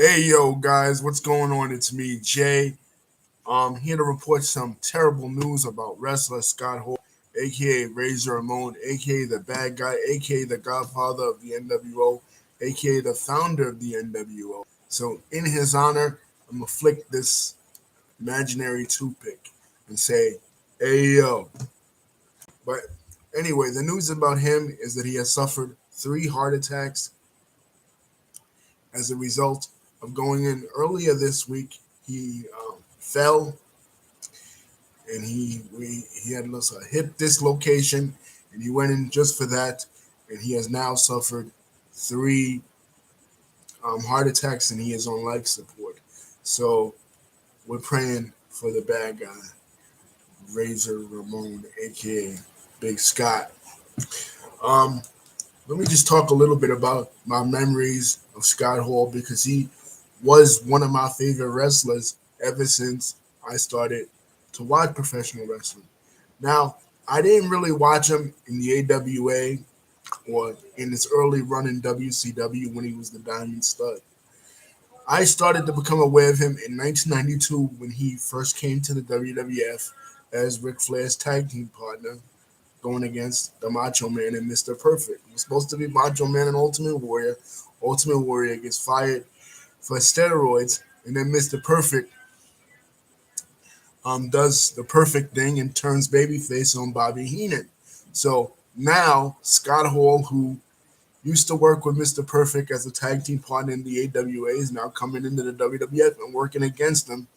Hey yo guys, what's going on? It's me, Jay. Here to report some terrible news about wrestler Scott Hall, aka Razor Ramon, aka the bad guy, aka the godfather of the NWO, aka the founder of the NWO. So in his honor, I'm gonna flick this imaginary toothpick and say, hey yo. But anyway, the news about him is that he has suffered 3 heart attacks as a result of going in earlier this week. He fell and he had a hip dislocation, and he went in just for that, and he has now suffered 3 heart attacks, and he is on life support. So we're praying for the bad guy, Razor Ramon, aka Big Scott. Um, Let me just talk a little bit about my memories of Scott Hall because he was one of my favorite wrestlers ever since I started to watch professional wrestling. Now, I didn't really watch him in the AWA or in his early run in WCW when he was the Diamond Stud. I started to become aware of him in 1992 when he first came to the WWF as Ric Flair's tag team partner, going against the Macho Man and Mr. Perfect. He was supposed to be Macho Man and Ultimate Warrior. Ultimate Warrior gets fired for steroids, and then Mr. Perfect does the perfect thing and turns babyface on Bobby Heenan. So now Scott Hall, who used to work with Mr. Perfect as a tag team partner in the AWA, is now coming into the WWF and working against him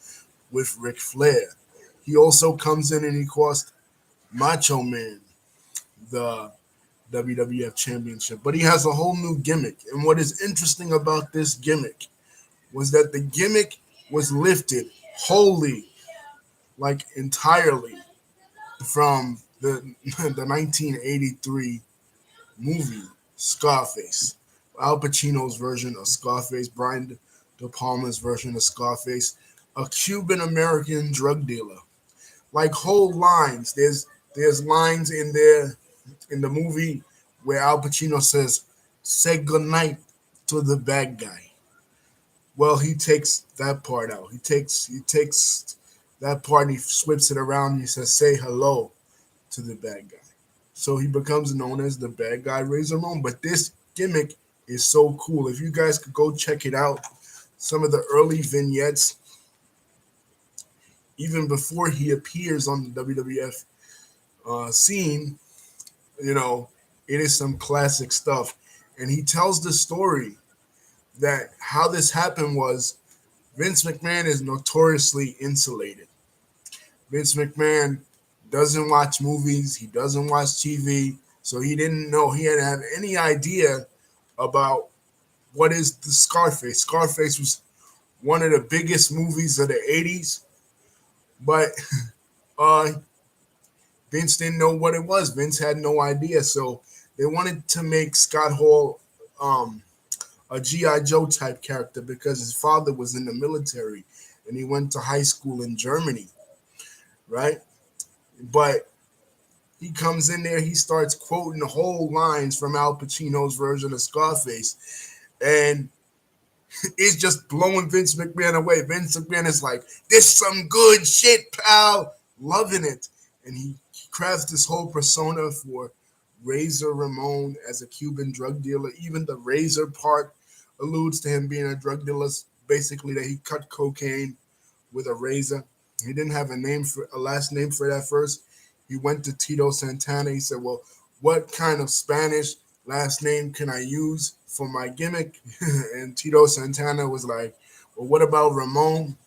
with Ric Flair. He also comes in and he cost Macho Man the WWF Championship, but he has a whole new gimmick. And what is interesting about this gimmick was that the gimmick was lifted wholly, like entirely, from the 1983 movie Scarface. Al Pacino's version of Scarface, Brian De Palma's version of Scarface, a Cuban American drug dealer. Like whole lines. There's lines in there in the movie where Al Pacino says, "Say goodnight to the bad guy." Well, he takes that part out. He takes that part and he flips it around and he says, "Say hello to the bad guy." So he becomes known as the bad guy Razor Ramon. But this gimmick is so cool. If you guys could go check it out, some of the early vignettes, even before he appears on the WWF scene, you know, it is some classic stuff. And he tells the story that how this happened was Vince McMahon is notoriously insulated. Vince McMahon doesn't watch movies, he doesn't watch TV, so he didn't know, he didn't have any idea about what is the Scarface. Scarface was one of the biggest movies of the 80s, but uh, Vince didn't know what it was. Vince had no idea, so they wanted to make Scott Hall a GI Joe type character because his father was in the military and he went to high school in Germany, right? But he comes in there, he starts quoting the whole lines from Al Pacino's version of Scarface, and it's just blowing Vince McMahon away. Vince McMahon is like, "This some good shit, pal," loving it, and he crafts this whole persona for Razor Ramon as a Cuban drug dealer. Even the razor part alludes to him being a drug dealer, basically that he cut cocaine with a razor. He didn't have a last name for that first. He went to Tito Santana. He said, "Well, what kind of Spanish last name can I use for my gimmick?" And Tito Santana was like, "Well, what about Ramon?"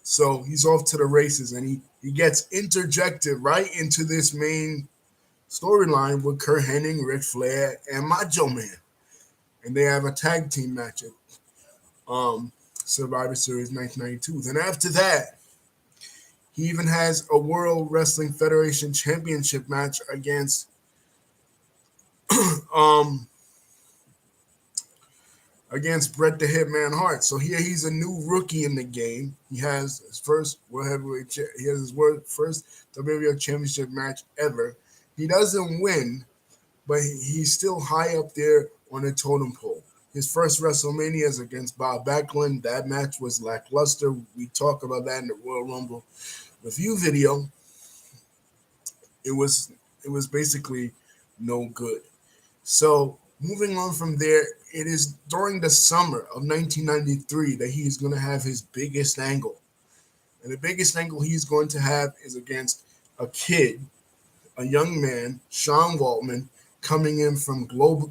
So he's off to the races, and he gets interjected right into this main storyline with Kurt Hennig, Ric Flair, and Macho Man. And they have a tag team match at Survivor Series 1992. Then after that, he even has a World Wrestling Federation Championship match um against Bret the Hitman Hart. So here he's a new rookie in the game. He has his first first WWF Championship match ever. He doesn't win, but he's still high up there on the totem pole. His first WrestleMania is against Bob Backlund. That match was lackluster. We talk about that in the Royal Rumble review video. It was basically no good. So moving on from there, it is during the summer of 1993 that he's going to have his biggest angle. And the biggest angle he's going to have is against a kid, a young man, Sean Waltman, coming in from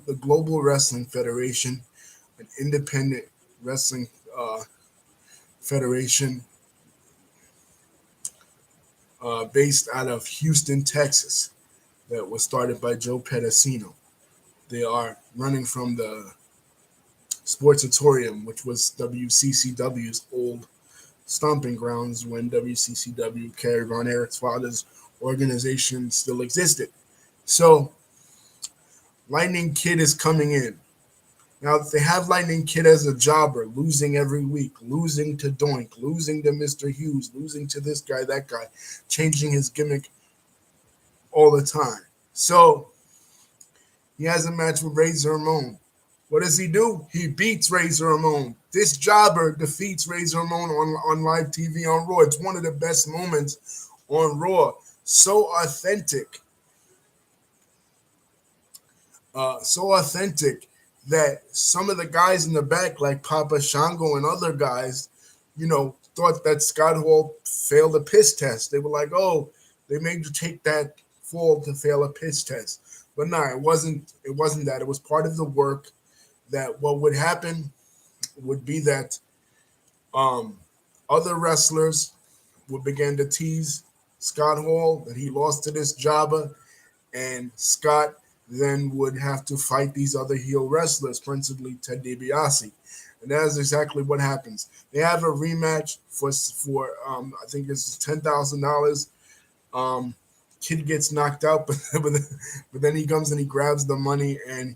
the Global Wrestling Federation, an independent wrestling federation based out of Houston, Texas, that was started by Joe Pedicino. They are running from the Sportatorium, which was WCCW's old stomping grounds when WCCW, Kerry Von Erich's father's organization, still existed. So Lightning Kid is coming in. Now, they have Lightning Kid as a jobber, losing every week, losing to Doink, losing to Mr. Hughes, losing to this guy, that guy, changing his gimmick all the time. So he has a match with Razor Ramon. What does he do? He beats Razor Ramon. This jobber defeats Razor Ramon on live TV on Raw. It's one of the best moments on Raw. So authentic. So authentic that some of the guys in the back, like Papa Shango and other guys, thought that Scott Hall failed a piss test. They were like, oh, they made you take that fall to fail a piss test. But no, it wasn't that. It was part of the work. That what would happen would be that other wrestlers would begin to tease Scott Hall that he lost to this jobber, and Scott then would have to fight these other heel wrestlers, principally Ted DiBiase. And that is exactly what happens. They have a rematch for I think it's $10,000. Kid gets knocked out, but then he comes and he grabs the money, and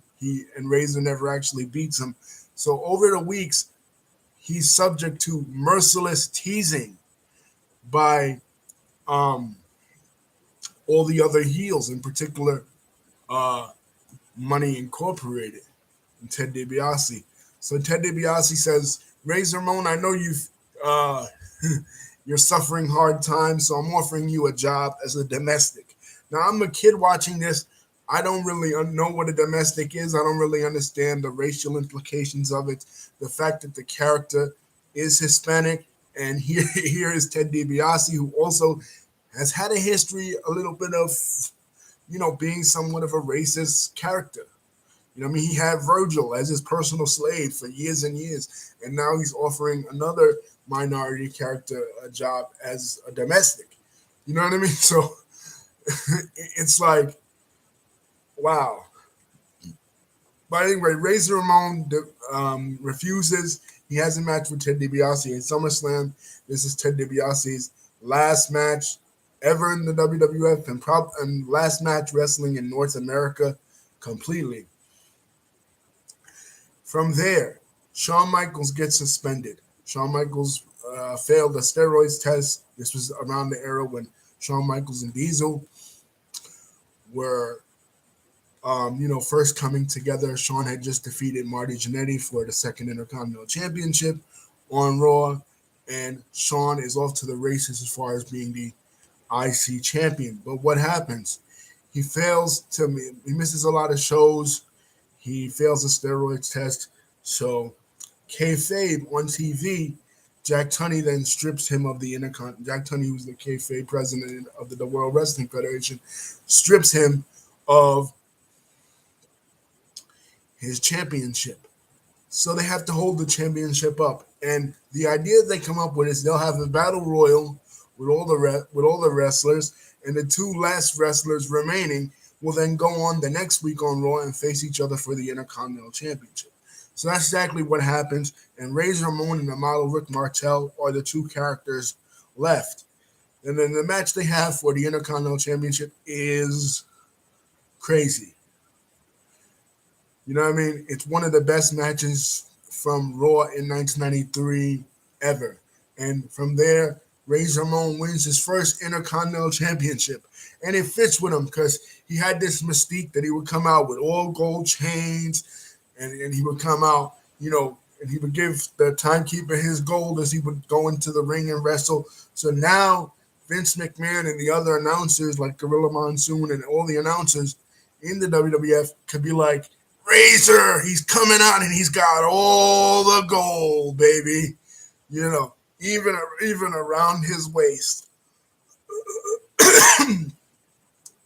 Razor never actually beats him. So over the weeks, he's subject to merciless teasing by all the other heels, in particular Money Incorporated and Ted DiBiase. So Ted DiBiase says, Razor Ramon, I know you're suffering hard times, so I'm offering you a job as a domestic. Now, I'm a kid watching this. I don't really know what a domestic is. I don't really understand the racial implications of it. The fact that the character is Hispanic, and here is Ted DiBiase, who also has had a history, a little bit of, being somewhat of a racist character. He had Virgil as his personal slave for years and years, and now he's offering another minority character a job as a domestic. You know what I mean? So it's like, wow. But anyway, Razor Ramon refuses. He has a match with Ted DiBiase in SummerSlam. This is Ted DiBiase's last match ever in the WWF and last match wrestling in North America completely. From there, Shawn Michaels gets suspended. Shawn Michaels failed a steroids test. This was around the era when Shawn Michaels and Diesel were, first coming together. Shawn had just defeated Marty Jannetty for the second Intercontinental Championship on Raw, and Shawn is off to the races as far as being the IC champion. But what happens? He misses a lot of shows. He fails a steroids test. So kayfabe on TV, Jack Tunney then strips him of the Intercontinental. Jack Tunney, who's the kayfabe president of the World Wrestling Federation, strips him of his championship. So they have to hold the championship up. And the idea they come up with is they'll have a battle royal with all the wrestlers, and the two last wrestlers remaining will then go on the next week on Raw and face each other for the Intercontinental Championship. So that's exactly what happens. And Razor Ramon and the model Rick Martel are the two characters left. And then the match they have for the Intercontinental Championship is crazy. You know what I mean? It's one of the best matches from Raw in 1993 ever. And from there, Razor Ramon wins his first Intercontinental Championship. And it fits with him because he had this mystique that he would come out with all gold chains, and he would come out, and he would give the timekeeper his gold as he would go into the ring and wrestle. So now Vince McMahon and the other announcers like Gorilla Monsoon and all the announcers in the WWF could be like, Razor, he's coming out and he's got all the gold, baby. Even around his waist.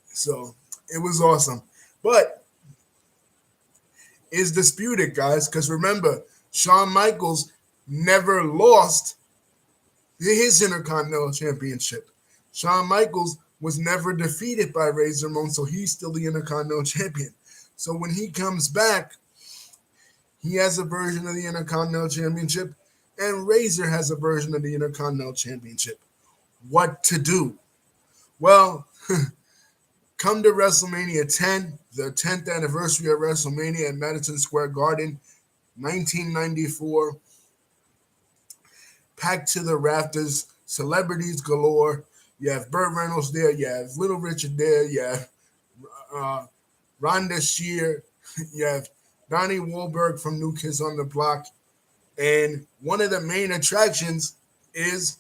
So it was awesome. But it's disputed, guys, because remember, Shawn Michaels never lost his Intercontinental Championship. Shawn Michaels was never defeated by Razor Ramon, so he's still the Intercontinental Champion. So when he comes back, he has a version of the Intercontinental Championship, and Razor has a version of the Intercontinental Championship. What to do? Well, come to WrestleMania 10, the 10th anniversary of WrestleMania at Madison Square Garden, 1994. Packed to the rafters, celebrities galore. You have Burt Reynolds there. You have Little Richard there. You have Rhonda Shear. You have Donnie Wahlberg from New Kids on the Block. And one of the main attractions is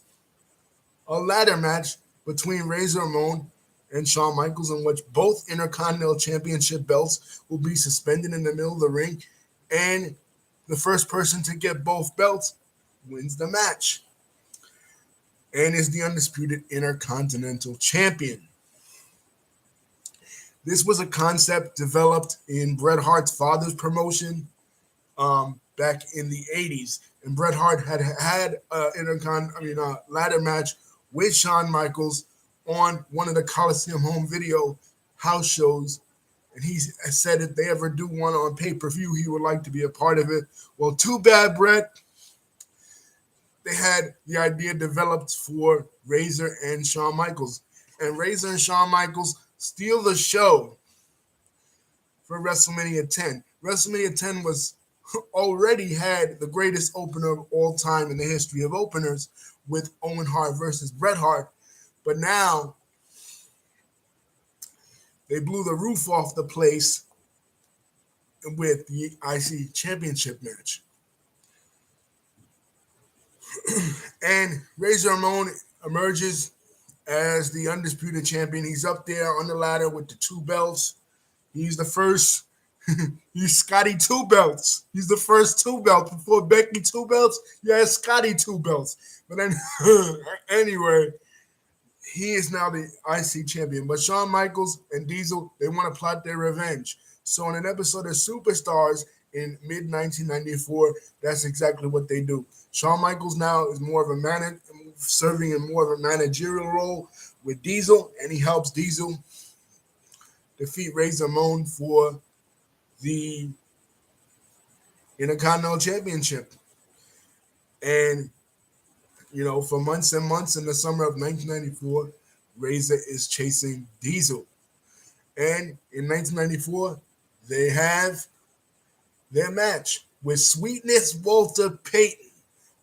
a ladder match between Razor Ramon and Shawn Michaels, in which both Intercontinental Championship belts will be suspended in the middle of the ring. And the first person to get both belts wins the match and is the undisputed Intercontinental Champion. This was a concept developed in Bret Hart's father's promotion back in the 80s. And Bret Hart had a ladder match with Shawn Michaels on one of the Coliseum home video house shows. And he said if they ever do one on pay-per-view, he would like to be a part of it. Well, too bad, Bret. They had the idea developed for Razor and Shawn Michaels. And Razor and Shawn Michaels steal the show for WrestleMania 10. WrestleMania 10 was already had the greatest opener of all time in the history of openers with Owen Hart versus Bret Hart. But now they blew the roof off the place with the IC Championship match. And Razor Ramon emerges as the undisputed champion. He's up there on the ladder with the two belts. He's the first. He's Scotty two belts. He's the first two belts. Before Becky two belts, you had Scotty two belts. But then, anyway, he is now the IC champion. But Shawn Michaels and Diesel, they want to plot their revenge. So in an episode of Superstars in mid-1994, that's exactly what they do. Shawn Michaels now is more of a serving in more of a managerial role with Diesel, and he helps Diesel defeat Razor Ramon for the Intercontinental Championship. And, for months and months in the summer of 1994, Razor is chasing Diesel. And in 1994, they have their match with Sweetness Walter Payton,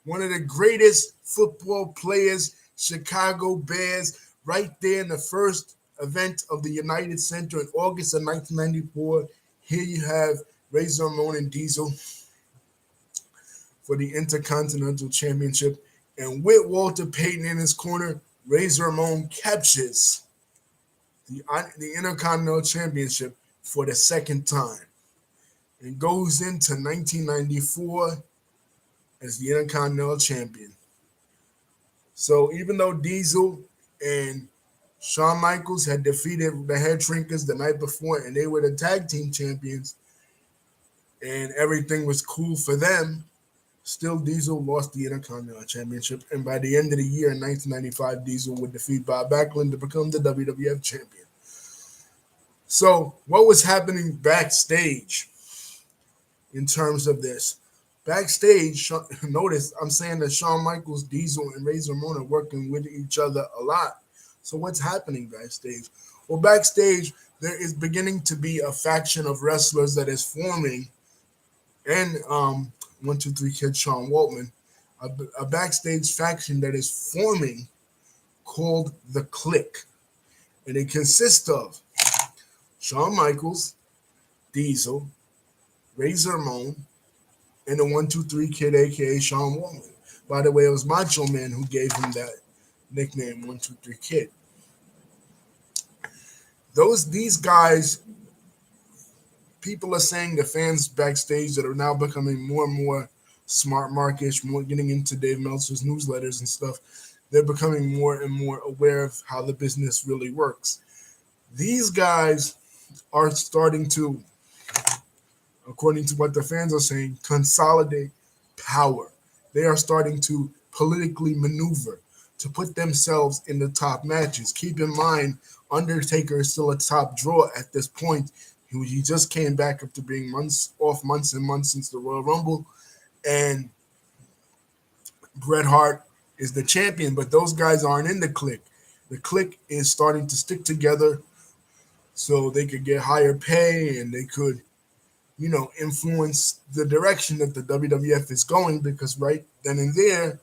one of the greatest football players, Chicago Bears, right there in the first event of the United Center in August of 1994. Here you have Razor Ramon and Diesel for the Intercontinental Championship. And with Walter Payton in his corner, Razor Ramon captures the Intercontinental Championship for the second time and goes into 1994 as the Intercontinental Champion. So even though Diesel and Shawn Michaels had defeated the Head Shrinkers the night before, and they were the tag team champions, and everything was cool for them, still Diesel lost the Intercontinental Championship. And by the end of the year in 1995, Diesel would defeat Bob Backlund to become the WWF champion. So what was happening backstage in terms of this? Backstage, notice I'm saying that Shawn Michaels, Diesel, and Razor Ramon are working with each other a lot. So what's happening backstage? Well, backstage, there is beginning to be a faction of wrestlers that is forming, and 1-2-3 Kid Sean Waltman, a backstage faction that is forming called The Clique. And it consists of Shawn Michaels, Diesel, Razor Ramon, and the 123 Kid, aka Sean Waltman. By the way, it was Macho Man who gave him that nickname, 123 Kid. These guys, people are saying, the fans backstage that are now becoming more and more smart markish, more getting into Dave Meltzer's newsletters and stuff, they're becoming more and more aware of how the business really works. These guys are starting to, according to what the fans are saying, consolidate power. They are starting to politically maneuver to put themselves in the top matches. Keep in mind, Undertaker is still a top draw at this point. He just came back after being months and months since the Royal Rumble, and Bret Hart is the champion, but those guys aren't in the clique. The clique is starting to stick together so they could get higher pay and they could, influence the direction that the WWF is going, because right then and there,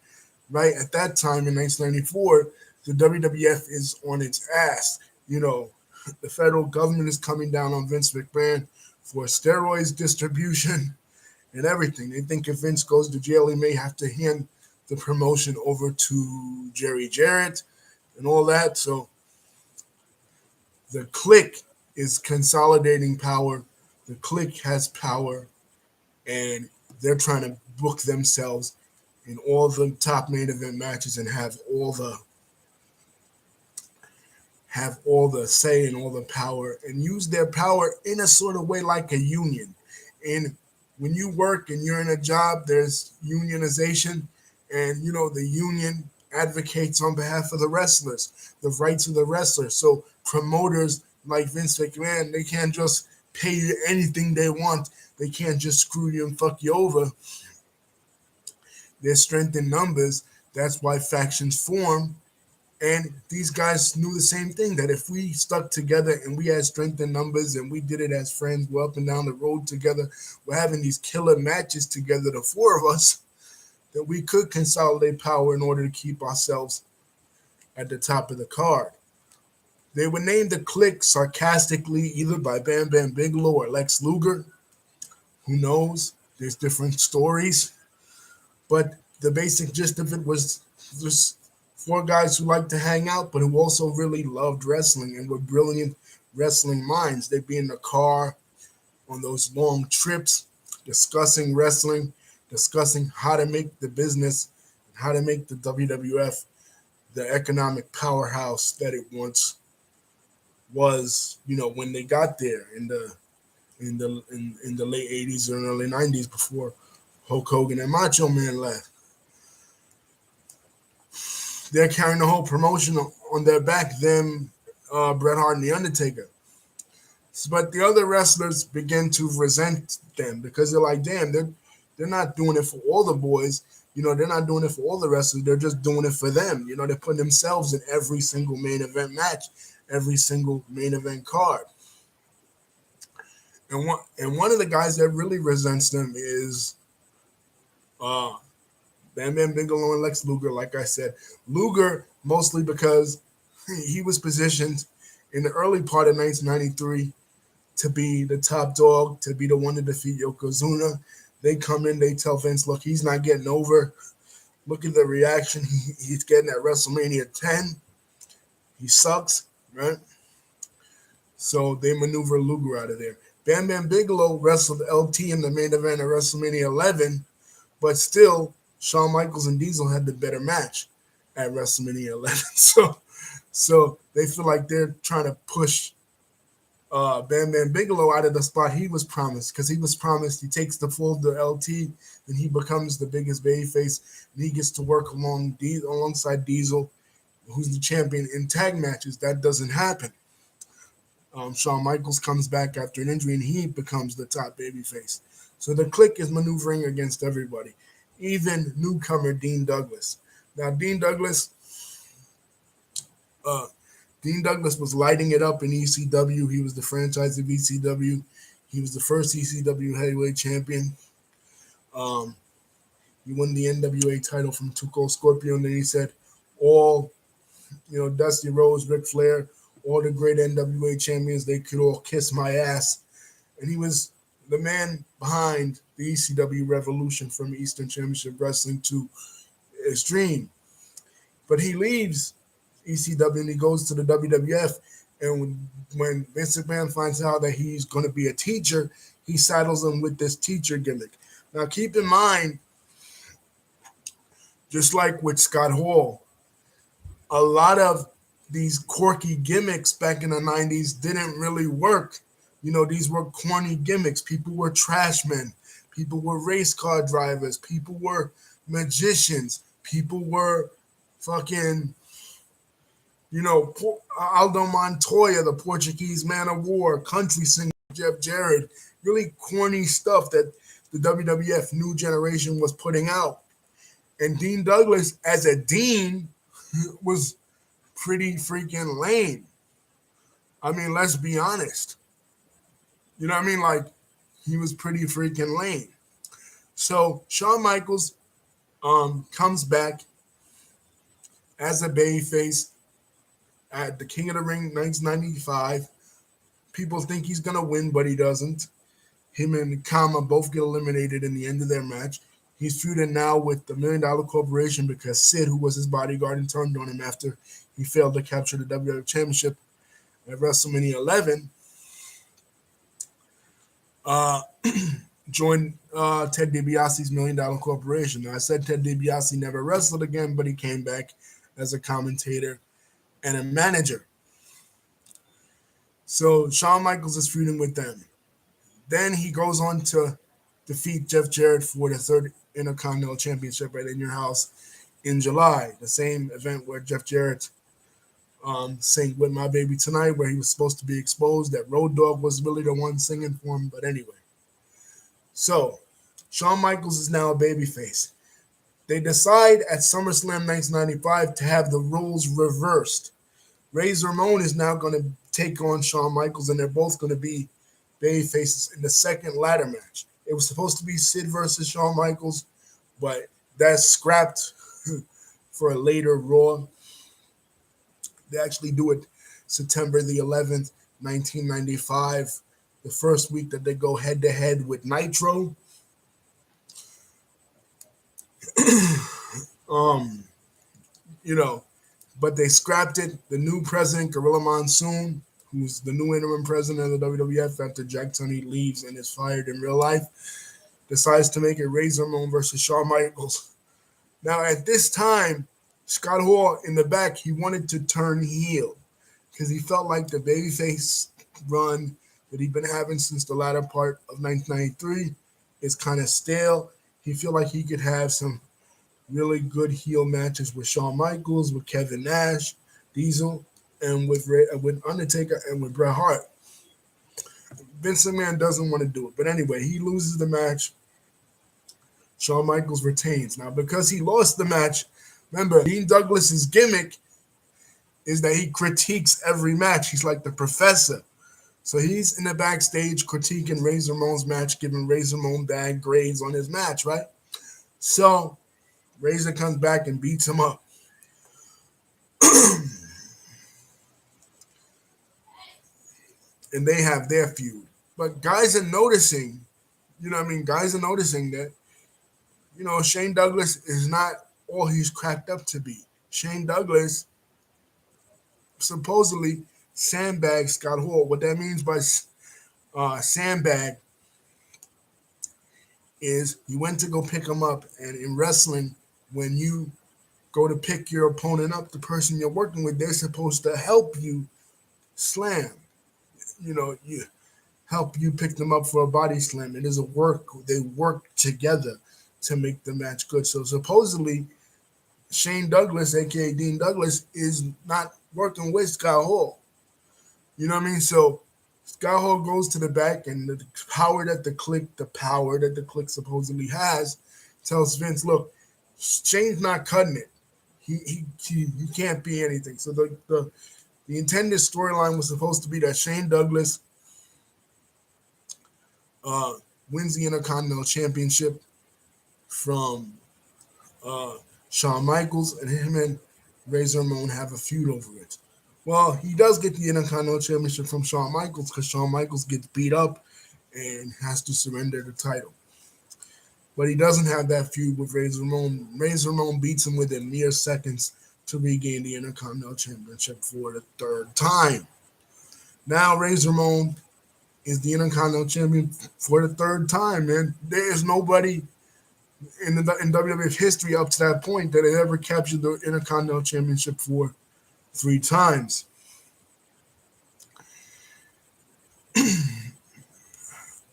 right at that time in 1994, the WWF is on its ass. The federal government is coming down on Vince McMahon for steroids distribution and everything. They think if Vince goes to jail, he may have to hand the promotion over to Jerry Jarrett and all that. So the clique is consolidating power. The clique has power, and they're trying to book themselves in all the top main event matches and have all the say and all the power, and use their power in a sort of way like a union. And when you work and you're in a job, there's unionization, and the union advocates on behalf of the wrestlers, the rights of the wrestlers. So promoters like Vince McMahon, they can't just pay you anything they want. They can't just screw you and fuck you over. There's strength in numbers. That's why factions form. And these guys knew the same thing, that if we stuck together and we had strength in numbers and we did it as friends, we're up and down the road together, we're having these killer matches together, the four of us, that we could consolidate power in order to keep ourselves at the top of the card. They were named the Clique sarcastically either by Bam Bam Bigelow or Lex Luger. Who knows? There's different stories. But the basic gist of it was just four guys who liked to hang out, but who also really loved wrestling and were brilliant wrestling minds. They'd be in the car on those long trips, discussing wrestling, discussing how to make the business, how to make the WWF the economic powerhouse that it once was. When they got there in the late '80s and early '90s, before Hulk Hogan and Macho Man left. They're carrying the whole promotion on their back, them, Bret Hart and The Undertaker. But the other wrestlers begin to resent them because they're like, damn, they're not doing it for all the boys. They're not doing it for all the wrestlers. They're just doing it for them. They're putting themselves in every single main event match, every single main event card. And one of the guys that really resents them is Bam Bam Bigelow and Lex Luger. Like I said, Luger mostly because he was positioned in the early part of 1993 to be the top dog, to be the one to defeat Yokozuna. They come in, they tell Vince, look, he's not getting over. Look at the reaction he's getting at WrestleMania 10. He sucks, right? So they maneuver Luger out of there. Bam Bam Bigelow wrestled LT in the main event of WrestleMania 11, but still, Shawn Michaels and Diesel had the better match at WrestleMania 11. So they feel like they're trying to push Bam Bam Bigelow out of the spot he was promised, because he was promised he takes the full to LT and he becomes the biggest babyface, and he gets to work alongside Diesel, who's the champion in tag matches. That doesn't happen. Shawn Michaels comes back after an injury and he becomes the top babyface. So the Clique is maneuvering against everybody, even newcomer Dean Douglas. Now, Dean Douglas was lighting it up in ECW. He was the franchise of ECW. He was the first ECW heavyweight champion. He won the NWA title from Too Cold Scorpio, and then he said, all, Dusty Rhodes, Ric Flair, all the great NWA champions, they could all kiss my ass. And he was the man behind the ECW revolution from Eastern Championship Wrestling to Extreme. But he leaves ECW and he goes to the WWF. And when Vince McMahon finds out that he's going to be a teacher, he saddles him with this teacher gimmick. Now, keep in mind, just like with Scott Hall, a lot of these quirky gimmicks back in the 90s didn't really work. You know, these were corny gimmicks. People were trash men. People were race car drivers. People were magicians. People were fucking, you know, Aldo Montoya, the Portuguese man of war, country singer Jeff Jarrett. Really corny stuff that the WWF new generation was putting out. And Dean Douglas, as a dean, was pretty freaking lame. I mean, let's be honest. You know what I mean? Like, he was pretty freaking lame. So Shawn Michaels comes back as a babyface at the King of the Ring 1995. People think he's going to win, but he doesn't. Him and Kama both get eliminated in the end of their match. He's feuding now with the $1 Million Corporation because Sid, who was his bodyguard, turned on him after he failed to capture the WWE Championship at WrestleMania 11. Joined Ted DiBiase's $1 Million Corporation. Now, I said Ted DiBiase never wrestled again, but he came back as a commentator and a manager. So Shawn Michaels is feuding with them. Then he goes on to defeat Jeff Jarrett for the third Intercontinental Championship at In Your House in July, the same event where Jeff Jarrett sang With My Baby Tonight, where he was supposed to be exposed, that Road Dogg was really the one singing for him. But anyway, so Shawn Michaels is now a babyface. They decide at SummerSlam 1995 to have the roles reversed. Razor Ramon is now going to take on Shawn Michaels, and they're both going to be babyfaces in the second ladder match. It was supposed to be Sid versus Shawn Michaels, but that's scrapped for a later Raw. They actually do it September the 11th, 1995, the first week that they go head-to-head with Nitro. You know, but they scrapped it. The new president, Gorilla Monsoon, who's the new interim president of the WWF after Jack Tunney leaves and is fired in real life, decides to make it Razor Ramon versus Shawn Michaels. Now, at this time, Scott Hall in the back, he wanted to turn heel because he felt like the babyface run that he'd been having since the latter part of 1993 is kind of stale. He felt like he could have some really good heel matches with Shawn Michaels, with Kevin Nash, Diesel, and with Undertaker and with Bret Hart. Vince McMahon doesn't want to do it. But anyway, he loses the match. Shawn Michaels retains. Now, because he lost the match, remember, Dean Douglas's gimmick is that he critiques every match. He's like the professor. So he's in the backstage critiquing Razor Ramon's match, giving Razor Ramon bad grades on his match, right? So Razor comes back and beats him up. And they have their feud. But guys are noticing, you know what I mean? Guys are noticing that, you know, Shane Douglas is not all he's cracked up to be. Shane Douglas supposedly sandbagged Scott Hall. What that means by sandbag is you went to go pick him up. And in wrestling, when you go to pick your opponent up, the person you're working with, they're supposed to help you slam. You know, you help you pick them up for a body slam. It is a work. They work together to make the match good. So supposedly, Shane Douglas, a.k.a. Dean Douglas, is not working with Scott Hall. You know what I mean? So Scott Hall goes to the back, and the power that the Click supposedly has tells Vince, look, Shane's not cutting it. He can't be anything. So the intended storyline was supposed to be that Shane Douglas wins the Intercontinental Championship from Shawn Michaels, and him and Razor Ramon have a feud over it. Well, he does get the Intercontinental Championship from Shawn Michaels because Shawn Michaels gets beat up and has to surrender the title. But he doesn't have that feud with Razor Ramon. Razor Ramon beats him within mere seconds to regain the Intercontinental Championship for the third time. Now Razor Ramon is the Intercontinental Champion for the third time, man. There is nobody in WWF history up to that point that had ever captured the Intercontinental Championship for 3 times.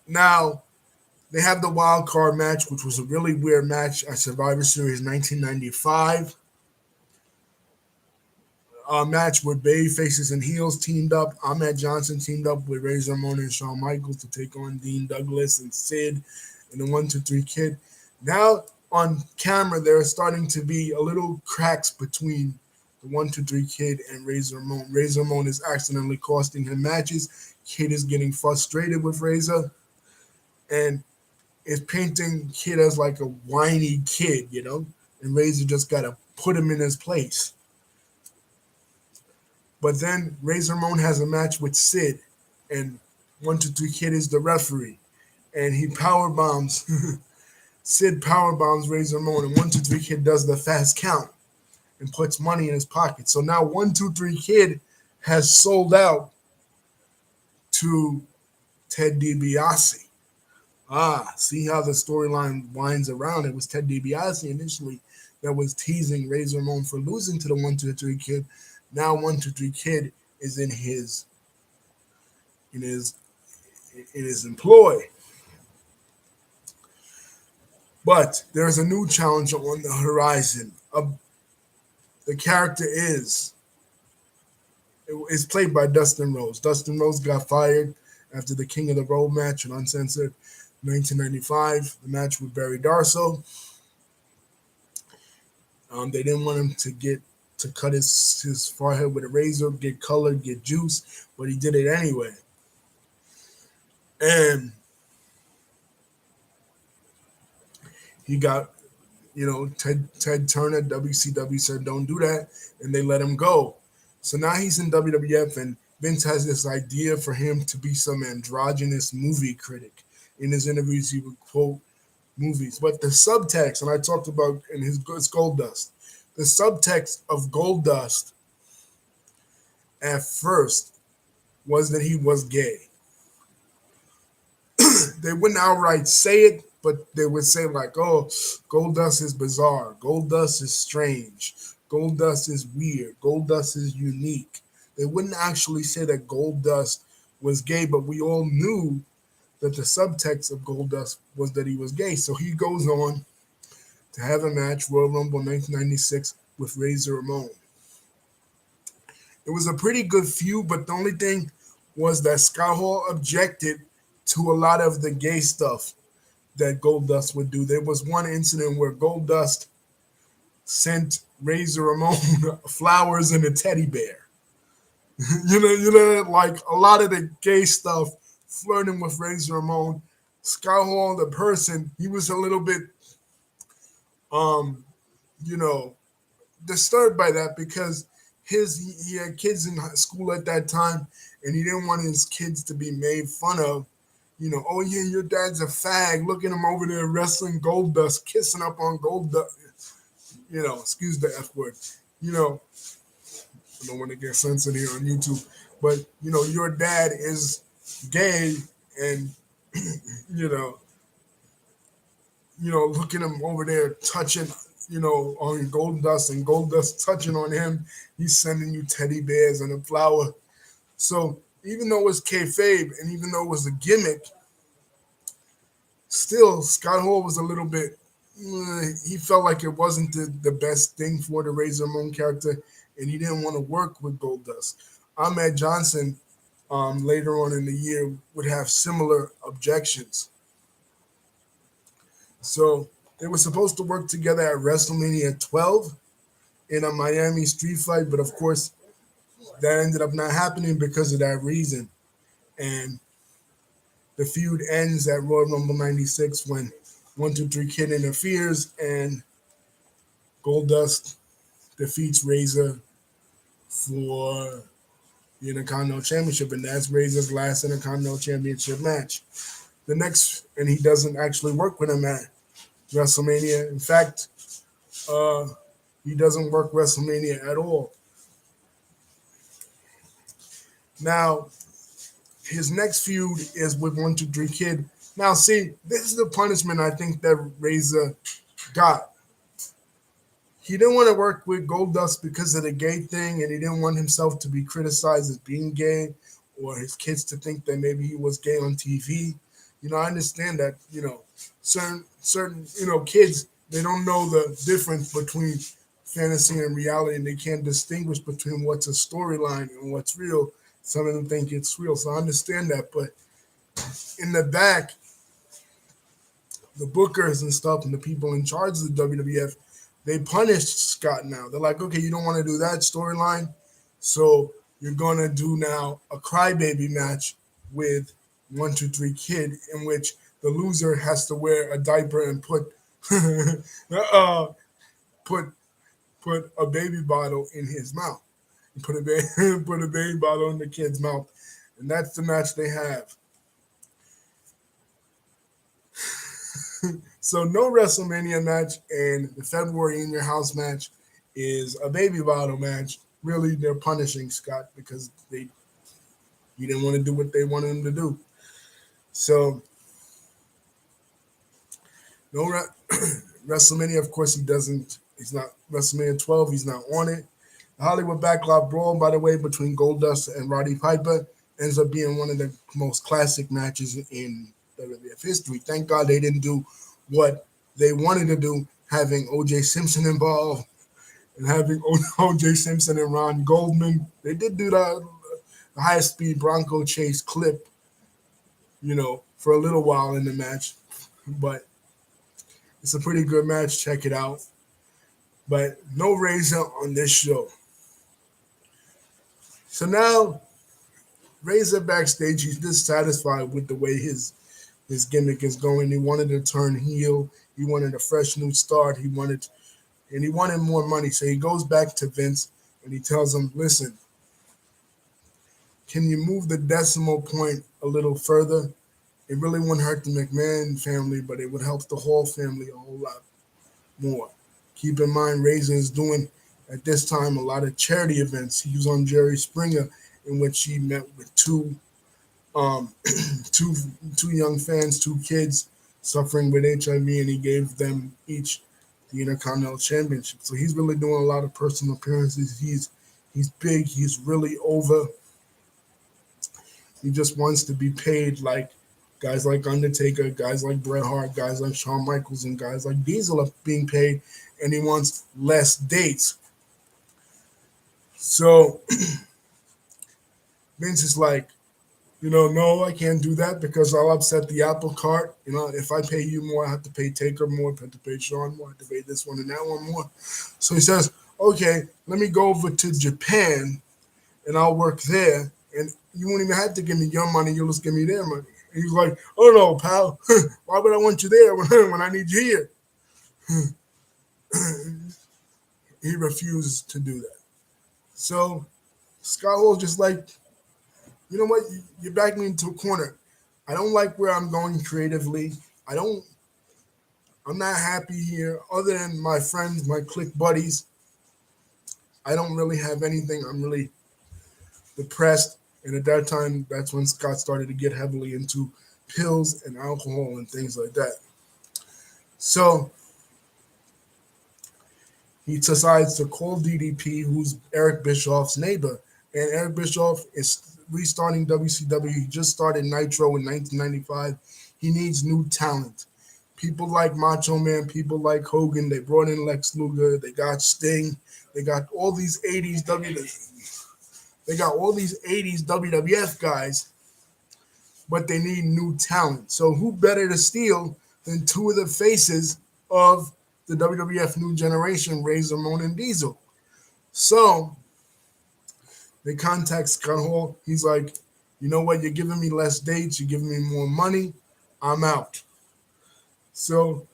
Now, they have the wild card match, which was a really weird match at Survivor Series 1995. A match where baby faces and heels teamed up. Ahmed Johnson teamed up with Razor Ramon and Shawn Michaels to take on Dean Douglas and Sid and the 1-2-3 Kid. Now on camera, there are starting to be a little cracks between the 1-2-3 Kid and Razor Ramon. Razor Ramon is accidentally costing him matches. Kid is getting frustrated with Razor and is painting Kid as like a whiny kid, and Razor just got to put him in his place. But then Razor Ramon has a match with Sid, and 1-2-3 Kid is the referee, and he power bombs. Sid power bombs Razor Ramon, and 1-2-3 Kid does the fast count and puts money in his pocket. So now 1-2-3 Kid has sold out to Ted DiBiase. See how the storyline winds around. It was Ted DiBiase initially that was teasing Razor Ramon for losing to the 1-2-3 Kid. Now 1-2-3 Kid is in his employ. But there's a new challenge on the horizon. The character is played by Dustin Rhodes. Dustin Rhodes got fired after the King of the Road match in Uncensored 1995, the match with Barry Darsow. They didn't want him to cut his forehead with a razor, get color, get juice, but he did it anyway. And he got, Ted Turner, WCW said, don't do that, and they let him go. So now he's in WWF, and Vince has this idea for him to be some androgynous movie critic. In his interviews, he would quote movies. But the subtext, and I talked about in his Goldust, the subtext of Goldust at first was that he was gay. They wouldn't outright say it, but they would say like, oh, Goldust is bizarre. Goldust is strange. Goldust is weird. Goldust is unique. They wouldn't actually say that Goldust was gay, but we all knew that the subtext of Goldust was that he was gay. So he goes on to have a match, Royal Rumble 1996, with Razor Ramon. It was a pretty good feud, but the only thing was that Scott Hall objected to a lot of the gay stuff that Goldust would do. There was one incident where Goldust sent Razor Ramon flowers and a teddy bear. Like a lot of the gay stuff, flirting with Razor Ramon. Scott Hall, the person, he was a little bit, disturbed by that because he had kids in school at that time, and he didn't want his kids to be made fun of. Oh yeah, your dad's a fag. Look at him over there wrestling Goldust, kissing up on Goldust. Excuse the F word. I don't want to get censored here on YouTube, but your dad is gay, and look at him over there touching, on Goldust, and Goldust touching on him. He's sending you teddy bears and a flower. So even though it was kayfabe and even though it was a gimmick, still Scott Hall was a little bit. He felt like it wasn't the best thing for the Razor Ramon character, and he didn't want to work with Goldust. Ahmed Johnson, later on in the year, would have similar objections. So they were supposed to work together at WrestleMania 12 in a Miami street fight, but of course, that ended up not happening because of that reason. And the feud ends at Royal Rumble 96 when 1-2-3 Kid interferes and Goldust defeats Razor for the Intercontinental Championship, and that's Razor's last Intercontinental Championship match. and he doesn't actually work with him at WrestleMania. In fact, uh, he doesn't work WrestleMania at all. Now, his next feud is with 123 Kid. Now, see, this is the punishment I think that Razor got. He didn't want to work with Goldust because of the gay thing, and he didn't want himself to be criticized as being gay, or his kids to think that maybe he was gay on TV. I understand that. Certain kids, they don't know the difference between fantasy and reality, and they can't distinguish between what's a storyline and what's real. Some of them think it's real, so I understand that. But in the back, the bookers and stuff and the people in charge of the WWF, they punished Scott now. They're like, okay, you don't want to do that storyline, so you're gonna do now a crybaby match with 123 Kid, in which the loser has to wear a diaper and put put put a baby bottle in his mouth. Put put a baby bottle in the kid's mouth, and that's the match they have. So no WrestleMania match, and the February in your house match is a baby bottle match. Really, they're punishing Scott because he didn't want to do what they wanted him to do. So no WrestleMania, of course, he doesn't. He's not WrestleMania 12. He's not on it. The Hollywood Backlot Brawl, by the way, between Goldust and Roddy Piper ends up being one of the most classic matches in WWF history. Thank God they didn't do what they wanted to do, having O.J. Simpson involved and having O.J. Simpson and Ron Goldman. They did do the high-speed Bronco chase clip, for a little while in the match. But it's a pretty good match. Check it out. But no Razor on this show. So now, Razor backstage, he's dissatisfied with the way his gimmick is going. He wanted to turn heel. He wanted a fresh new start. He wanted more money. So he goes back to Vince and he tells him, listen, can you move the decimal point a little further? It really wouldn't hurt the McMahon family, but it would help the Hall family a whole lot more. Keep in mind, Razor is doing, at this time, a lot of charity events. He was on Jerry Springer, in which he met with two young fans, two kids suffering with HIV, and he gave them each the Intercontinental Championship. So he's really doing a lot of personal appearances. He's big. He's really over. He just wants to be paid like guys like Undertaker, guys like Bret Hart, guys like Shawn Michaels, and guys like Diesel are being paid, and he wants less dates. So Vince is like, no, I can't do that because I'll upset the apple cart. If I pay you more, I have to pay Taker more, I have to pay Shawn more, I have to pay this one and that one more. So he says, okay, let me go over to Japan and I'll work there. And you won't even have to give me your money. You'll just give me their money. And he's like, oh, no, pal. Why would I want you there when I need you here? He refuses to do that. So Scott Hall's just like, you know what? You backed me into a corner. I don't like where I'm going creatively. I'm not happy here. Other than my friends, my clique buddies, I don't really have anything. I'm really depressed. And at that time, that's when Scott started to get heavily into pills and alcohol and things like that. So he decides to call DDP, who's Eric Bischoff's neighbor. And Eric Bischoff is restarting WCW. He just started Nitro in 1995. He needs new talent. People like Macho Man, people like Hogan. They brought in Lex Luger. They got Sting. They got all these 80s WWF guys, but they need new talent. So who better to steal than two of the faces of the WWF New Generation, Razor Ramon and Diesel? So they contact Scott Hall. He's like, you know what? You're giving me less dates. You're giving me more money. I'm out. So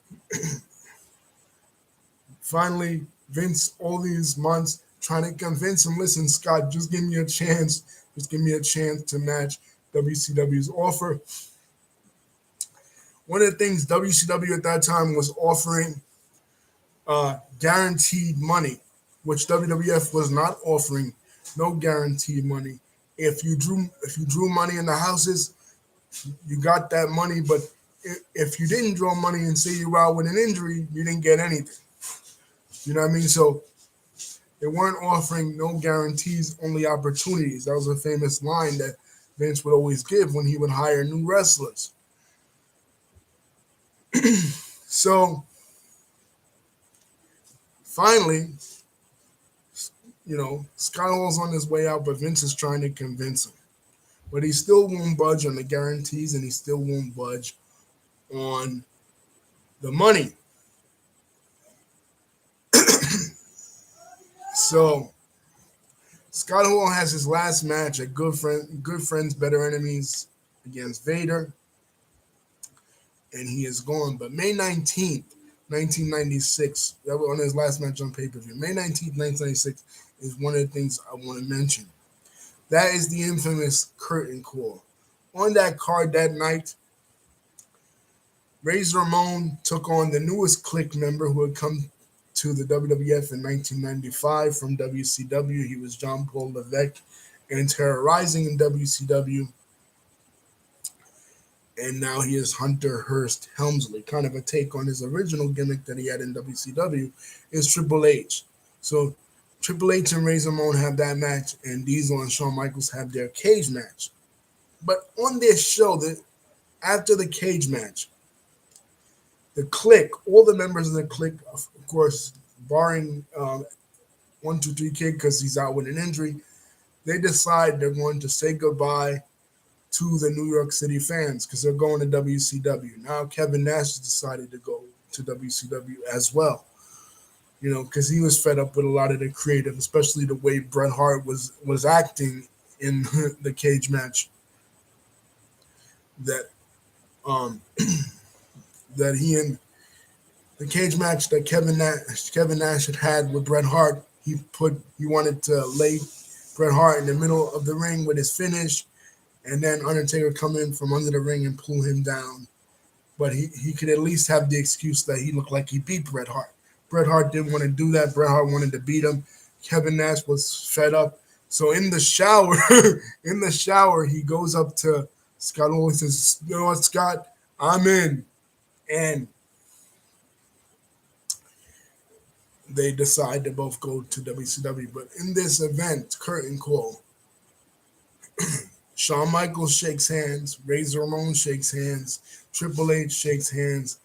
finally, Vince, all these months, trying to convince him, listen, Scott, just give me a chance. Just give me a chance to match WCW's offer. One of the things WCW at that time was offering guaranteed money, which WWF was not offering. No guaranteed money. If you drew money in the houses, you got that money. But if you didn't draw money and say you were out with an injury, you didn't get anything. You know what I mean? So they weren't offering no guarantees, only opportunities. That was a famous line that Vince would always give when he would hire new wrestlers. So finally, Scott Hall's on his way out, but Vince is trying to convince him. But he still won't budge on the guarantees, and he still won't budge on the money. So Scott Hall has his last match at Good Friends, Better Enemies against Vader, and he is gone. But May 19th, 1996, that was on his last match on pay-per-view. May 19th, 1996 is one of the things I want to mention. That is the infamous curtain call. On that card that night, Razor Ramon took on the newest Clique member who had come to the WWF in 1995 from WCW. He was John Paul Levesque and terrorizing in WCW. And now he is Hunter Hearst Helmsley, kind of a take on his original gimmick that he had in WCW, is Triple H. So Triple H and Razor Ramon have that match, and Diesel and Shawn Michaels have their cage match. But on this show, after the cage match, the Clique, all the members of the Clique, of course, barring 1-2-3 Kid because he's out with an injury, they decide they're going to say goodbye to the New York City fans because they're going to WCW. Now Kevin Nash has decided to go to WCW as well, because he was fed up with a lot of the creative, especially the way Bret Hart was acting in the cage match that that he and the cage match that Kevin Nash had with Bret Hart. He wanted to lay Bret Hart in the middle of the ring with his finish, and then Undertaker come in from under the ring and pull him down. But he could at least have the excuse that he looked like he beat Bret Hart. Bret Hart didn't want to do that. Bret Hart wanted to beat him. Kevin Nash was fed up. So in the shower, he goes up to Scott Hall and says, "You know what, Scott? I'm in." And they decide to both go to WCW. But in this event, curtain call, Shawn Michaels shakes hands, Razor Ramon shakes hands, Triple H shakes hands,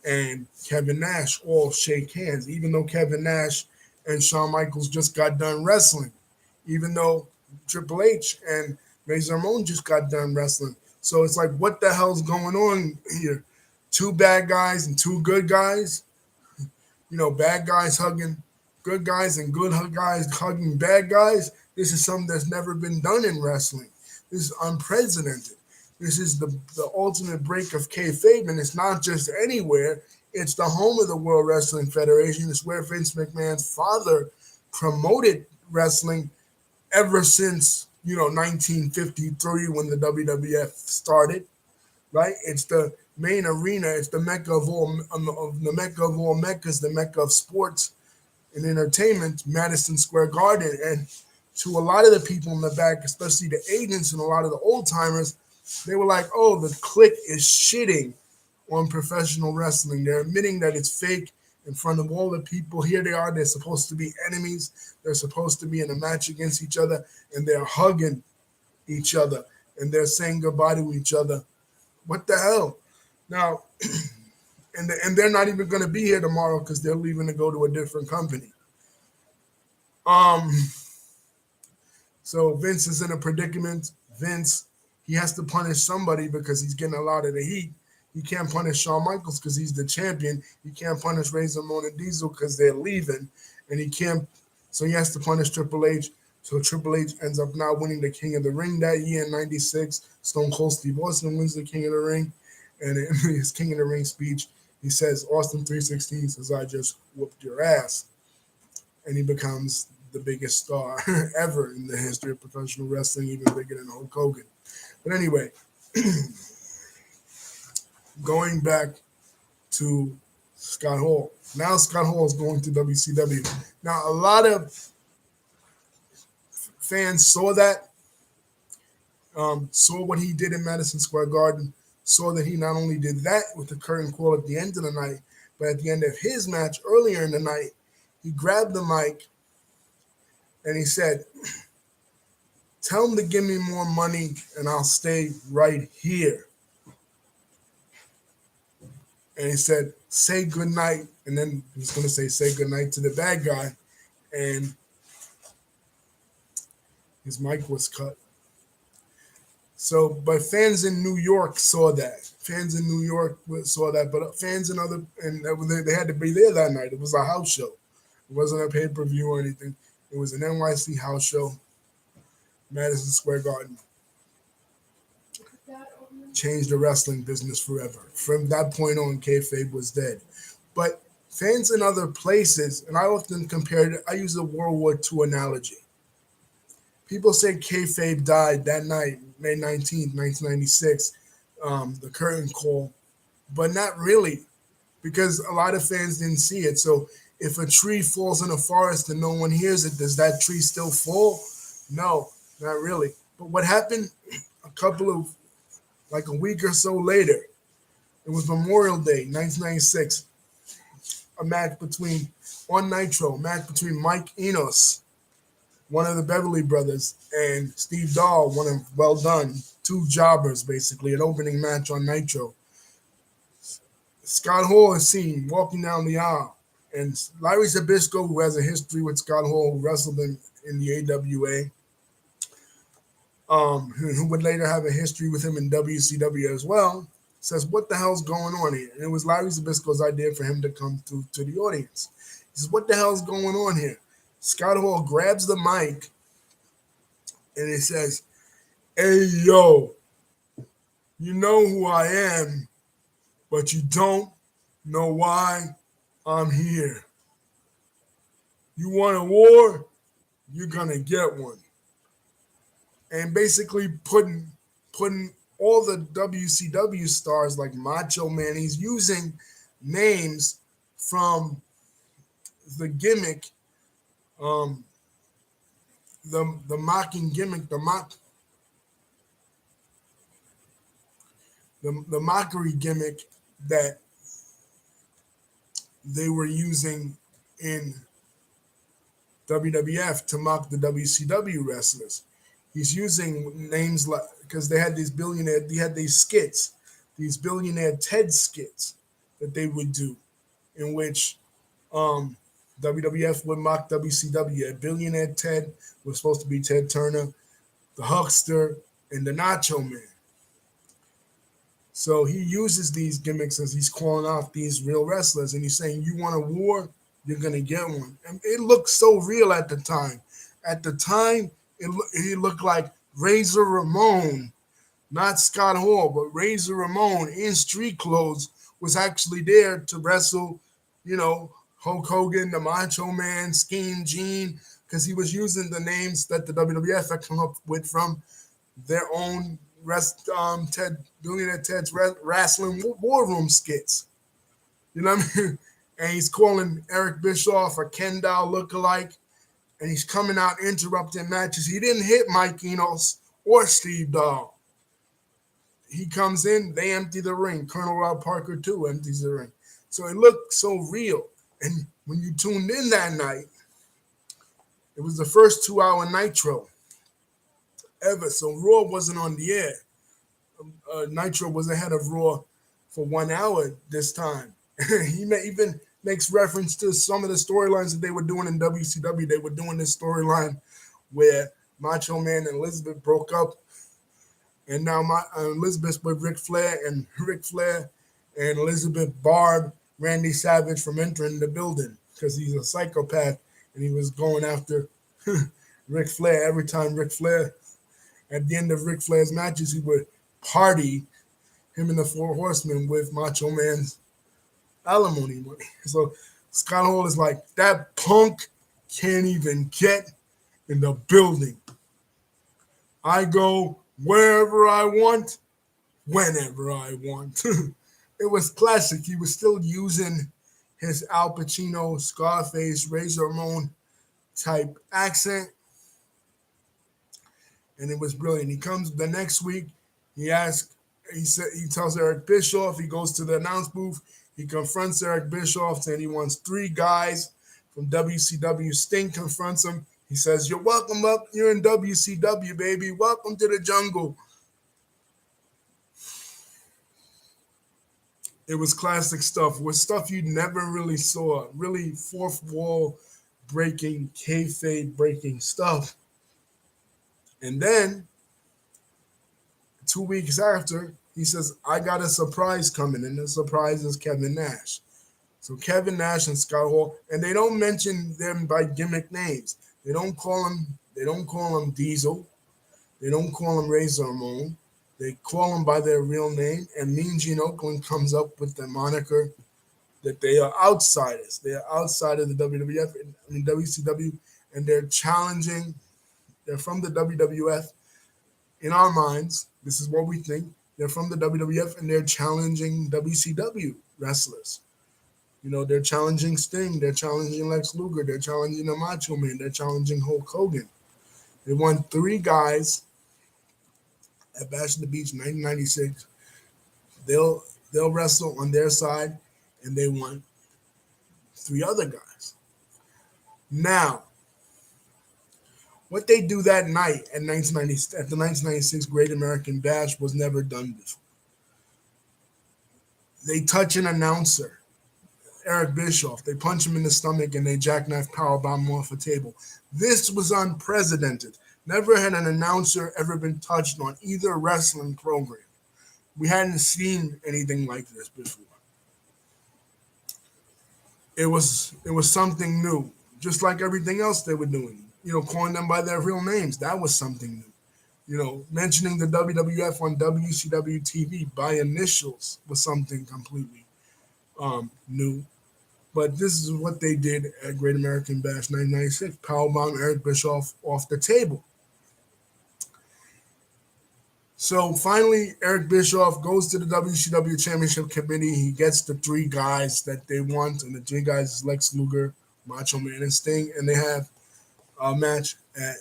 and Kevin Nash all shake hands, even though Kevin Nash and Shawn Michaels just got done wrestling, even though Triple H and Razor Ramon just got done wrestling. So it's like, what the hell's going on here? Two bad guys and two good guys? Bad guys hugging good guys and good guys hugging bad guys? This is something that's never been done in wrestling. This is unprecedented. This is the ultimate break of kayfabe, and it's not just anywhere. It's the home of the World Wrestling Federation. It's where Vince McMahon's father promoted wrestling ever since 1953 when the WWF started. Right? It's the main arena. It's the mecca of all meccas, the mecca of sports and entertainment, Madison Square Garden. And to a lot of the people in the back, especially the agents and a lot of the old timers, they were like, "Oh, the Clique is shitting on professional wrestling. They're admitting that it's fake in front of all the people. Here they are. They're supposed to be enemies. They're supposed to be in a match against each other, and they're hugging each other, and they're saying goodbye to each other. What the hell?" Now, and they're not even going to be here tomorrow because they're leaving to go to a different company. So Vince is in a predicament. Vince, he has to punish somebody because he's getting a lot of the heat. He can't punish Shawn Michaels because he's the champion. He can't punish Razor Ramon and Diesel because they're leaving. And so he has to punish Triple H. So Triple H ends up not winning the King of the Ring that year in 96. Stone Cold Steve Austin wins the King of the Ring. And in his King of the Ring speech, he says, Austin 316 says, "I just whooped your ass." And he becomes the biggest star ever in the history of professional wrestling, even bigger than Hulk Hogan. But anyway, going back to Scott Hall. Now Scott Hall is going to WCW. Now a lot of fans saw that, saw what he did in Madison Square Garden, saw that he not only did that with the curtain call at the end of the night, but at the end of his match earlier in the night, he grabbed the mic and he said, "Tell him to give me more money and I'll stay right here." And he said, "Say goodnight." And then he was going to say goodnight to the bad guy. And his mic was cut. So, but fans in New York saw that. Fans in New York saw that, but fans in other, and they had to be there that night. It was a house show. It wasn't a pay-per-view or anything. It was an NYC house show, Madison Square Garden. Changed the wrestling business forever. From that point on, kayfabe was dead. But fans in other places, and I often compare it, I use a World War II analogy. People say kayfabe died that night, May 19th, 1996, the curtain call, but not really, because a lot of fans didn't see it. So if a tree falls in a forest and no one hears it, does that tree still fall? No, not really. But what happened like a week or so later, it was Memorial Day, 1996, a match on Nitro, Mike Enos, one of the Beverly Brothers, and Steve Dahl, one of Well Done, two jobbers, basically, an opening match on Nitro. Scott Hall is seen walking down the aisle, and Larry Zbyszko, who has a history with Scott Hall, who wrestled in the AWA, who would later have a history with him in WCW as well, says, "What the hell's going on here?" And it was Larry Zbyszko's idea for him to come to the audience. He says, "What the hell's going on here?" Scott Hall grabs the mic and he says, "Hey, yo, you know who I am, but you don't know why I'm here. You want a war? You're going to get one." And basically putting all the WCW stars like Macho Man, he's using names from the gimmick, the mocking gimmick, the mockery gimmick that they were using in WWF to mock the WCW wrestlers. He's using names like, because they had these skits, these billionaire Ted skits that they would do, in which WWF would mock WCW. Billionaire Ted was supposed to be Ted Turner, the Huckster, and the Nacho Man. So he uses these gimmicks as he's calling off these real wrestlers, and he's saying, "You want a war? You're going to get one." And it looked so real at the time. At the time, he looked like Razor Ramon, not Scott Hall, but Razor Ramon in street clothes was actually there to wrestle, Hulk Hogan, the Macho Man, Scheme Gene, because he was using the names that the WWF had come up with from their own Billionaire Ted's wrestling war room skits. You know what I mean? And he's calling Eric Bischoff a Ken Doll lookalike, and he's coming out interrupting matches. He didn't hit Mike Enos or Steve Dahl. He comes in, they empty the ring. Colonel Rob Parker, too, empties the ring. So it looked so real. And when you tuned in that night, it was the first 2-hour Nitro ever. So Raw wasn't on the air. Nitro was ahead of Raw for 1 hour this time. He even makes reference to some of the storylines that they were doing in WCW. They were doing this storyline where Macho Man and Elizabeth broke up, and now Elizabeth with Ric Flair, and Ric Flair and Elizabeth barred Randy Savage from entering the building because he's a psychopath, and he was going after Ric Flair. Every time Ric Flair, at the end of Ric Flair's matches, he would party, him and the Four Horsemen, with Macho Man's alimony money. So Scott Hall is like, "That punk can't even get in the building. I go wherever I want, whenever I want." It was classic. He was still using his Al Pacino, Scarface, Razor Ramon type accent, and it was brilliant. He comes the next week. He tells Eric Bischoff. He goes to the announce booth. He confronts Eric Bischoff, saying he wants three guys from WCW. Sting confronts him. He says, "You're welcome up. You're in WCW, baby. Welcome to the jungle." It was classic stuff. With stuff you never really saw. Really fourth wall breaking, kayfabe breaking stuff. And then 2 weeks after, he says, "I got a surprise coming," and the surprise is Kevin Nash. So Kevin Nash and Scott Hall, and they don't mention them by gimmick names. They don't call him Diesel. They don't call him Razor Ramon. They call him by their real name. And Mean Gene Okerlund comes up with the moniker that they are outsiders. They are outside of the WWF and WCW, and they're challenging. They're from the WWF. In our minds, this is what we think. They're from the WWF, and they're challenging WCW wrestlers. They're challenging Sting. They're challenging Lex Luger. They're challenging the Macho Man. They're challenging Hulk Hogan. They won three guys at Bash at the Beach 1996. They'll wrestle on their side, and they won three other guys. Now, what they do that night at the 1996 Great American Bash was never done before. They touch an announcer, Eric Bischoff. They punch him in the stomach and they jackknife powerbomb him off a table. This was unprecedented. Never had an announcer ever been touched on either wrestling program. We hadn't seen anything like this before. It was something new, just like everything else they were doing. Calling them by their real names, that was something new. Mentioning the WWF on WCW TV by initials was something completely new. But this is what they did at Great American Bash 1996. Powerbomb Eric Bischoff off the table. So finally, Eric Bischoff goes to the WCW Championship Committee. He gets the three guys that they want, and the three guys is Lex Luger, Macho Man, and Sting. And they have a match at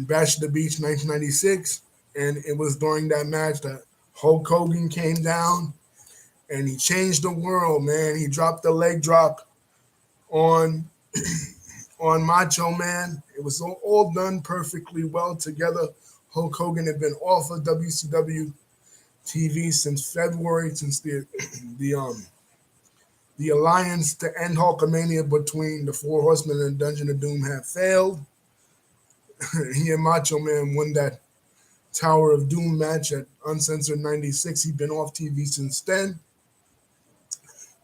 Bash at the Beach 1996. And it was during that match that Hulk Hogan came down, and he changed the world, man. He dropped the leg drop on Macho Man. It was all done perfectly well together. Hulk Hogan had been off of WCW TV since February, since the alliance to end Hulkamania between the Four Horsemen and Dungeon of Doom had failed. He and Macho Man won that Tower of Doom match at Uncensored 96. He'd been off TV since then.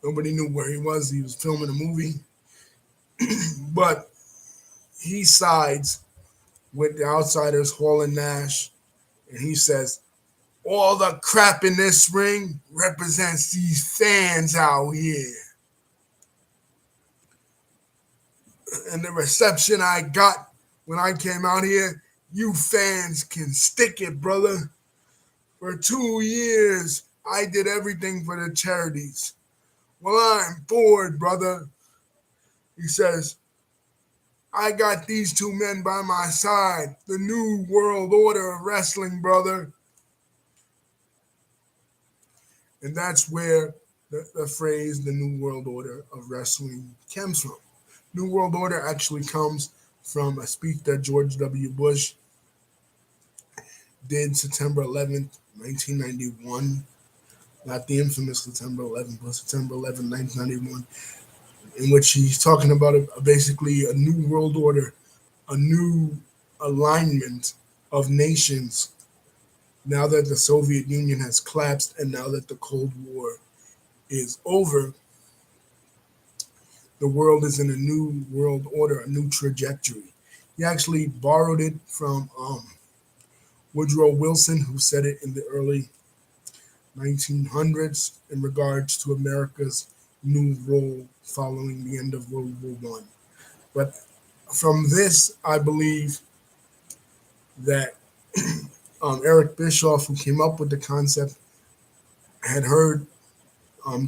Nobody knew where he was. He was filming a movie. But he sides with the outsiders, Hall and Nash, and he says, "All the crap in this ring represents these fans out here. And the reception I got when I came out here, you fans can stick it, brother. For 2 years, I did everything for the charities. Well, I'm bored, brother." He says, "I got these two men by my side, the new world order of wrestling, brother." And that's where the phrase, the new world order of wrestling, comes from. New world order actually comes from a speech that George W. Bush did September 11th, 1991. Not the infamous September 11th, but September 11th, 1991. In which he's talking about basically a new world order, a new alignment of nations now that the Soviet Union has collapsed and now that the Cold War is over. The world is in a new world order, a new trajectory. He actually borrowed it from Woodrow Wilson, who said it in the early 1900s in regards to America's new role following the end of World War I. But from this, I believe that Eric Bischoff, who came up with the concept, had heard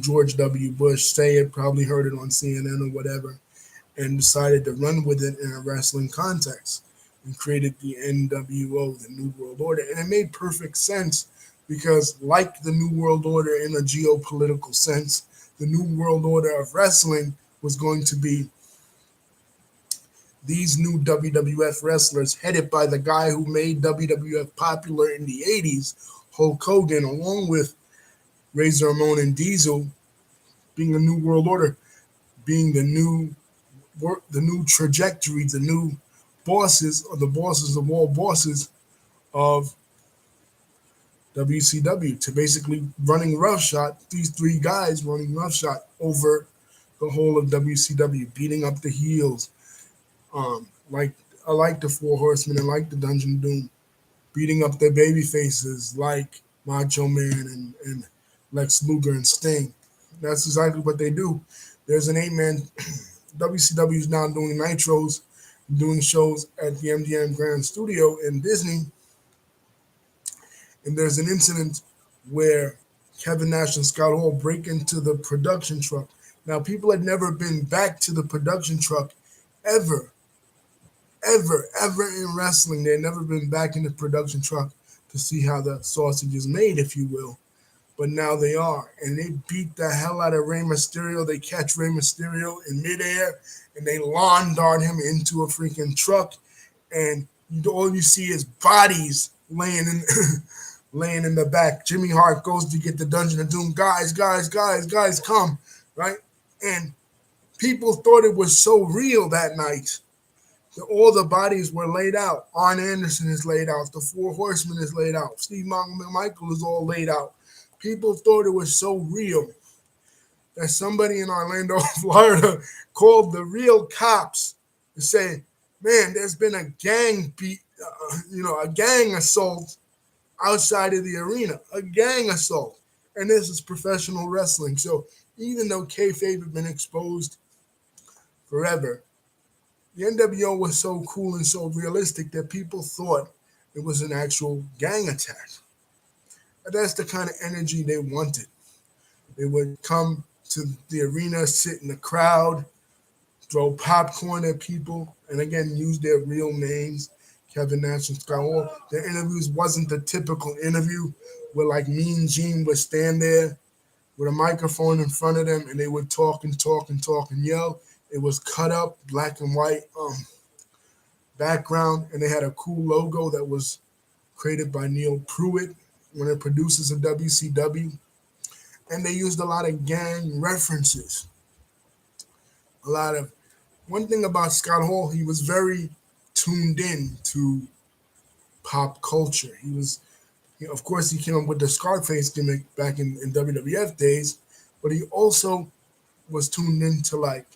George W. Bush say it, probably heard it on CNN or whatever, and decided to run with it in a wrestling context and created the NWO, the New World Order. And it made perfect sense because, like the New World Order in a geopolitical sense, the New World Order of wrestling was going to be these new WWF wrestlers headed by the guy who made WWF popular in the 80s, Hulk Hogan, along with Razor Ramon and Diesel, being a New World Order, being the new trajectory, the new bosses, or the bosses of all bosses of WCW, to basically running roughshod, these three guys running roughshod over the whole of WCW, beating up the heels, like I like the Four Horsemen and like the Dungeon of Doom, beating up their baby faces like Macho Man and Lex Luger and Sting. That's exactly what they do. There's an 8-man. WCW is now doing nitros, doing shows at the MGM Grand Studio in Disney. And there's an incident where Kevin Nash and Scott Hall break into the production truck. Now, people had never been back to the production truck ever in wrestling. They had never been back in the production truck to see how the sausage is made, if you will. But now they are. And they beat the hell out of Rey Mysterio. They catch Rey Mysterio in midair and they lawn dart him into a freaking truck. And all you see is bodies laying in laying in the back. Jimmy Hart goes to get the Dungeon of Doom. Guys, come. Right? And people thought it was so real that night. All the bodies were laid out. Arn Anderson is laid out. The Four Horsemen is laid out. Steve Michael is all laid out. People thought it was so real that somebody in Orlando, Florida, called the real cops to say, "Man, there's been a gang a gang assault outside of the arena, a gang assault." And this is professional wrestling. So even though kayfabe had been exposed forever, the NWO was so cool and so realistic that people thought it was an actual gang attack. And that's the kind of energy they wanted. They would come to the arena, sit in the crowd, throw popcorn at people, and again, use their real names, Kevin Nash and Scott Hall. Their interviews wasn't the typical interview where like Mean Gene would stand there with a microphone in front of them and they would talk and yell. It was cut up, black and white background, and they had a cool logo that was created by Neil Pruitt, one of the producers of WCW. And they used a lot of gang references. One thing about Scott Hall, he was very tuned in to pop culture. Of course, he came up with the Scarface gimmick back in WWF days, but he also was tuned into like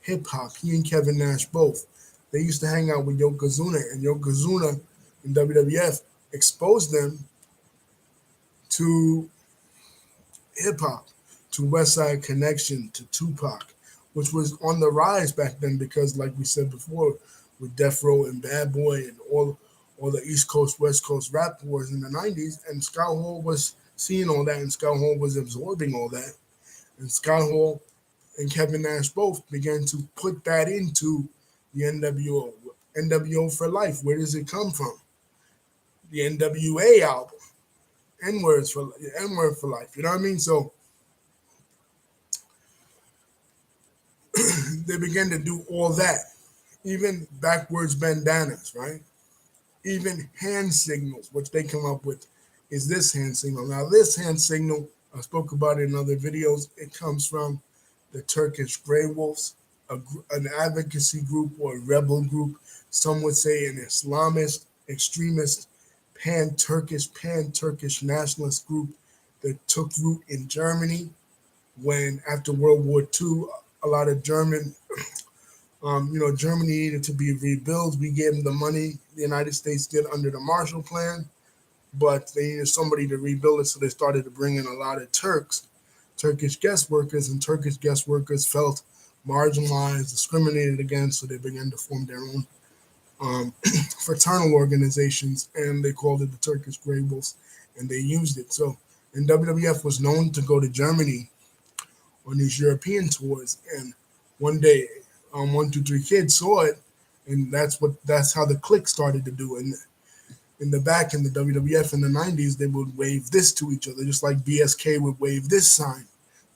hip hop. He and Kevin Nash both. They used to hang out with Yokozuna, and Yokozuna in WWF exposed them to hip hop, to West Side Connection, to Tupac, which was on the rise back then because, like we said before, with Death Row and Bad Boy and all the East Coast, West Coast rap wars in the 90s, and Scott Hall was seeing all that, and Scott Hall was absorbing all that. And Scott Hall and Kevin Nash both began to put that into the NWO. NWO for life. Where does it come from? The NWA album. N-word for life. You know what I mean? So they began to do all that. Even backwards bandanas, right? Even hand signals, which they come up with, is this hand signal. Now, this hand signal, I spoke about it in other videos. It comes from the Turkish Grey Wolves, an advocacy group or a rebel group. Some would say an Islamist, extremist, pan-Turkish nationalist group that took root in Germany when, after World War II, a lot of Germany needed to be rebuilt. We gave them the money the United States did under the Marshall Plan, but they needed somebody to rebuild it, so they started to bring in a lot of Turkish guest workers, and Turkish guest workers felt marginalized, discriminated against, so they began to form their own um, fraternal organizations, and they called it the Turkish Grey Wolves, and they used it. So, and WWF was known to go to Germany on these European tours, and one day, 1, 2, 3 kids saw it, and that's how the click started to do. And in the back in the WWF in the '90s, they would wave this to each other, just like BSK would wave this sign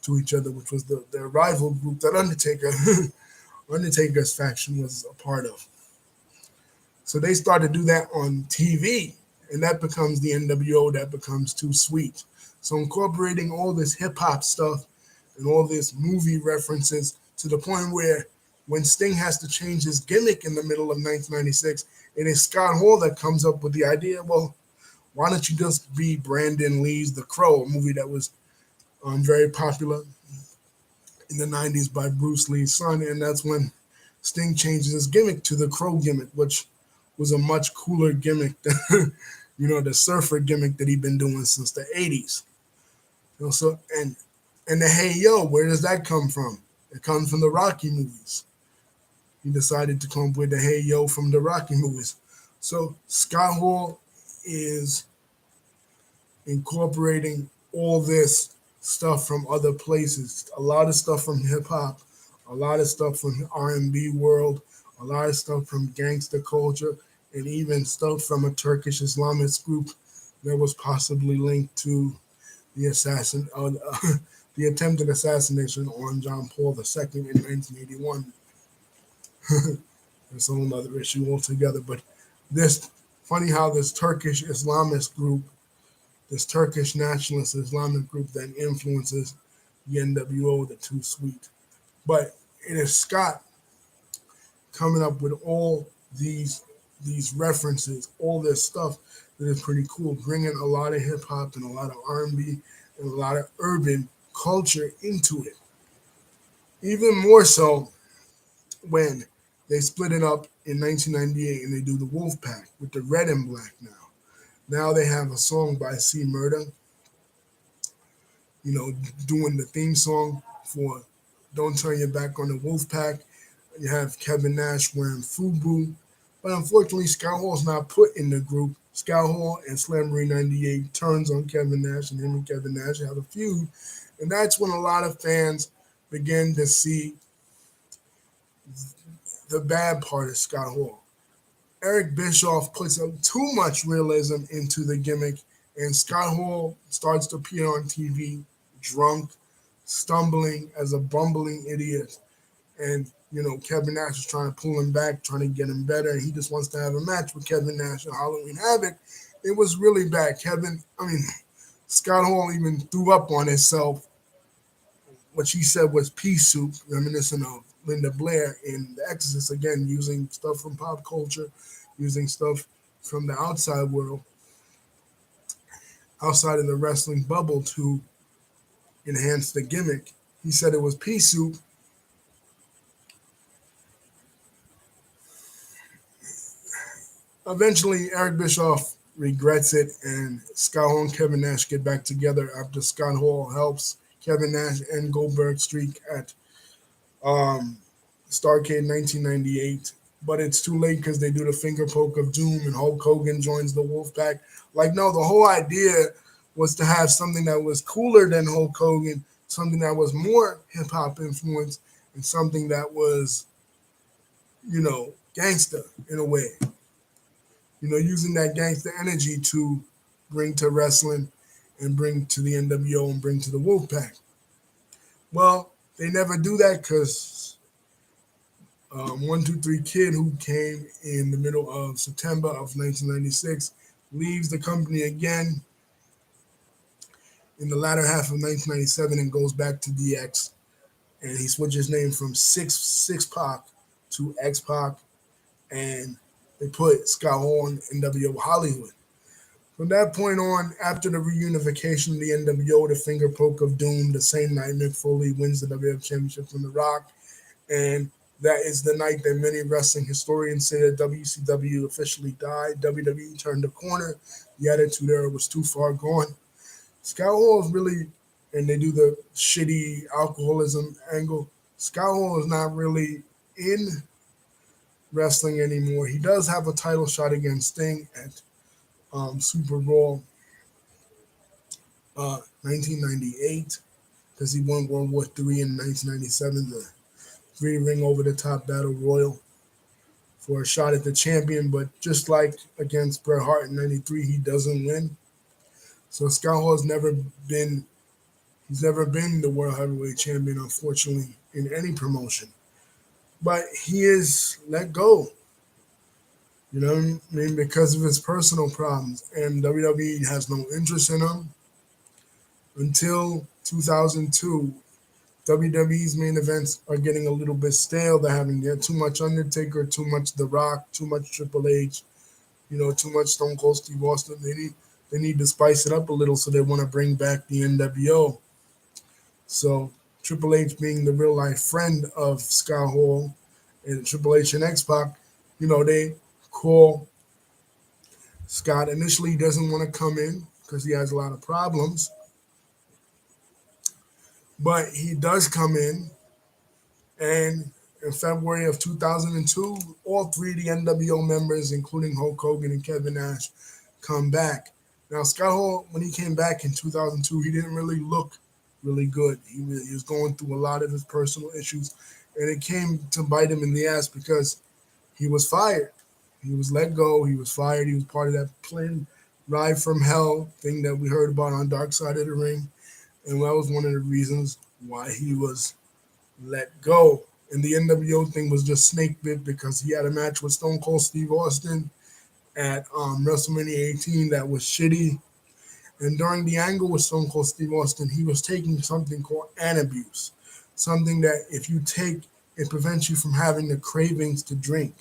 to each other, which was their rival group that Undertaker's faction was a part of. So they start to do that on TV, and that becomes the NWO. That becomes Too Sweet. So incorporating all this hip hop stuff and all this movie references to the point where when Sting has to change his gimmick in the middle of 1996, it is Scott Hall that comes up with the idea. Well, why don't you just be Brandon Lee's The Crow, a movie that was very popular in the '90s by Bruce Lee's son, and that's when Sting changes his gimmick to the Crow gimmick, which was a much cooler gimmick than the surfer gimmick that he'd been doing since the '80s. So and the Hey Yo, where does that come from? It comes from the Rocky movies. He decided to come up with the Hey Yo from the Rocky movies. So Scott Hall is incorporating all this stuff from other places, a lot of stuff from hip hop, a lot of stuff from R&B world, a lot of stuff from gangster culture, and even stuff from a Turkish Islamist group that was possibly linked to the attempted assassination on John Paul II in 1981. That's a whole other issue altogether. But this funny how this Turkish Islamist group, this Turkish nationalist Islamic group that influences the NWO, the Too Sweet. But it is Scott coming up with all these references, all this stuff that is pretty cool, bringing a lot of hip hop and a lot of R&B and a lot of urban culture into it. Even more so when they split it up in 1998 and they do the Wolf Pack with the red and black now. Now they have a song by C Murder, doing the theme song for Don't Turn Your Back on the Wolf Pack. You have Kevin Nash wearing FUBU. But unfortunately, Scott Hall's not put in the group. Scott Hall and Slamboree 98 turns on Kevin Nash, and him and Kevin Nash have a feud. And that's when a lot of fans begin to see the bad part of Scott Hall. Eric Bischoff puts too much realism into the gimmick, and Scott Hall starts to appear on TV drunk, stumbling as a bumbling idiot. And, Kevin Nash is trying to pull him back, trying to get him better. And he just wants to have a match with Kevin Nash at Halloween Havoc. It was really bad. Scott Hall even threw up on himself. What she said was pea soup, reminiscent of Linda Blair in The Exorcist, again, using stuff from pop culture, using stuff from the outside world, outside of the wrestling bubble to enhance the gimmick. He said it was pea soup. Eventually, Eric Bischoff regrets it, and Scott Hall and Kevin Nash get back together after Scott Hall helps Kevin Nash and Goldberg streak at Starrcade 1998. But it's too late because they do the finger poke of doom, and Hulk Hogan joins the Wolfpack. No, the whole idea was to have something that was cooler than Hulk Hogan, something that was more hip hop influenced, and something that was, gangster in a way. Using that gangster energy to bring to wrestling and bring to the NWO and bring to the Wolfpack. Well, they never do that because 1, 2, 3 Kid, who came in the middle of September of 1996, leaves the company again in the latter half of 1997 and goes back to DX. And he switches name from Six Pac to X Pac, and they put Scott Hall in NWO Hollywood. From that point on, after the reunification of the NWO, the finger poke of doom, the same night Mick Foley wins the WWF Championship from The Rock. And that is the night that many wrestling historians say that WCW officially died. WWE turned the corner. The Attitude Era was too far gone. Scott Hall is really, and they do the shitty alcoholism angle. Scott Hall is not really in wrestling anymore. He does have a title shot against Sting at Super Bowl 1998 because he won World War III in 1997, the three-ring over-the-top battle royal for a shot at the champion. But just like against Bret Hart in '93, he doesn't win. So Scott Hall been he's never been the world heavyweight champion, unfortunately, in any promotion. But he is let go. You know what I mean? Because of his personal problems. And WWE has no interest in him until 2002. WWE's main events are getting a little bit stale. They're having too much Undertaker, too much The Rock, too much Triple H, too much Stone Cold Steve Austin. They need to spice it up a little, so they want to bring back the NWO. So Triple H being the real life friend of Scott Hall and Triple H and X-Pac, they call Scott. Initially, he doesn't want to come in because he has a lot of problems. But he does come in, and in February of 2002, all three of the NWO members, including Hulk Hogan and Kevin Nash, come back. Now, Scott Hall, when he came back in 2002, he didn't really look really good. He was going through a lot of his personal issues, and it came to bite him in the ass because he was fired. He was let go. He was fired. He was part of that plane ride from hell thing that we heard about on Dark Side of the Ring. And that was one of the reasons why he was let go. And the NWO thing was just snake bit because he had a match with Stone Cold Steve Austin at WrestleMania 18 that was shitty. And during the angle with Stone Cold Steve Austin, he was taking something called anabuse, something that if you take, it prevents you from having the cravings to drink,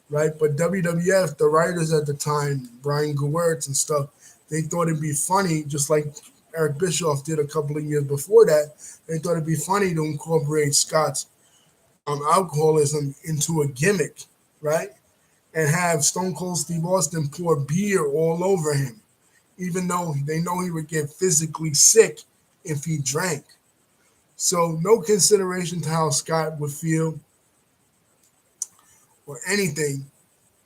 right? But WWF, the writers at the time, Brian Gewirtz and stuff, they thought it'd be funny, just like Eric Bischoff did a couple of years before that. They thought it'd be funny to incorporate Scott's alcoholism into a gimmick, right? And have Stone Cold Steve Austin pour beer all over him, even though they know he would get physically sick if he drank. So no consideration to how Scott would feel or anything.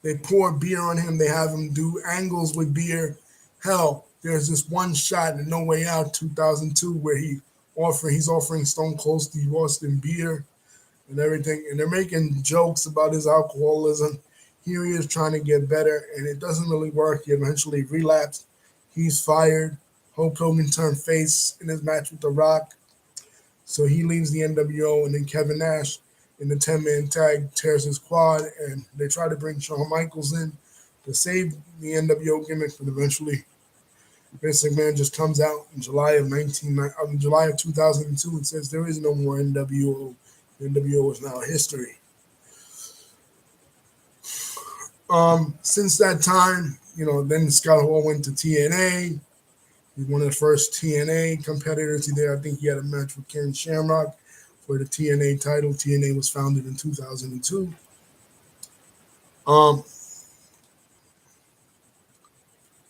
They pour beer on him. They have him do angles with beer. Hell, there's this one shot in No Way Out 2002 where he's offering Stone Cold Steve Austin beer and everything, and they're making jokes about his alcoholism. Here he is trying to get better, and it doesn't really work. He eventually relapsed. He's fired. Hulk Hogan turned face in his match with The Rock, so he leaves the NWO, and then Kevin Nash in the 10-man tag tears his quad, and they try to bring Shawn Michaels in to save the NWO gimmick, but eventually Vince McMahon just comes out in July of 2002 and says there is no more NWO. The NWO is now history. Since that time, then Scott Hall went to TNA. He's one of the first TNA competitors. I think he had a match with Ken Shamrock for the TNA title. TNA was founded in 2002.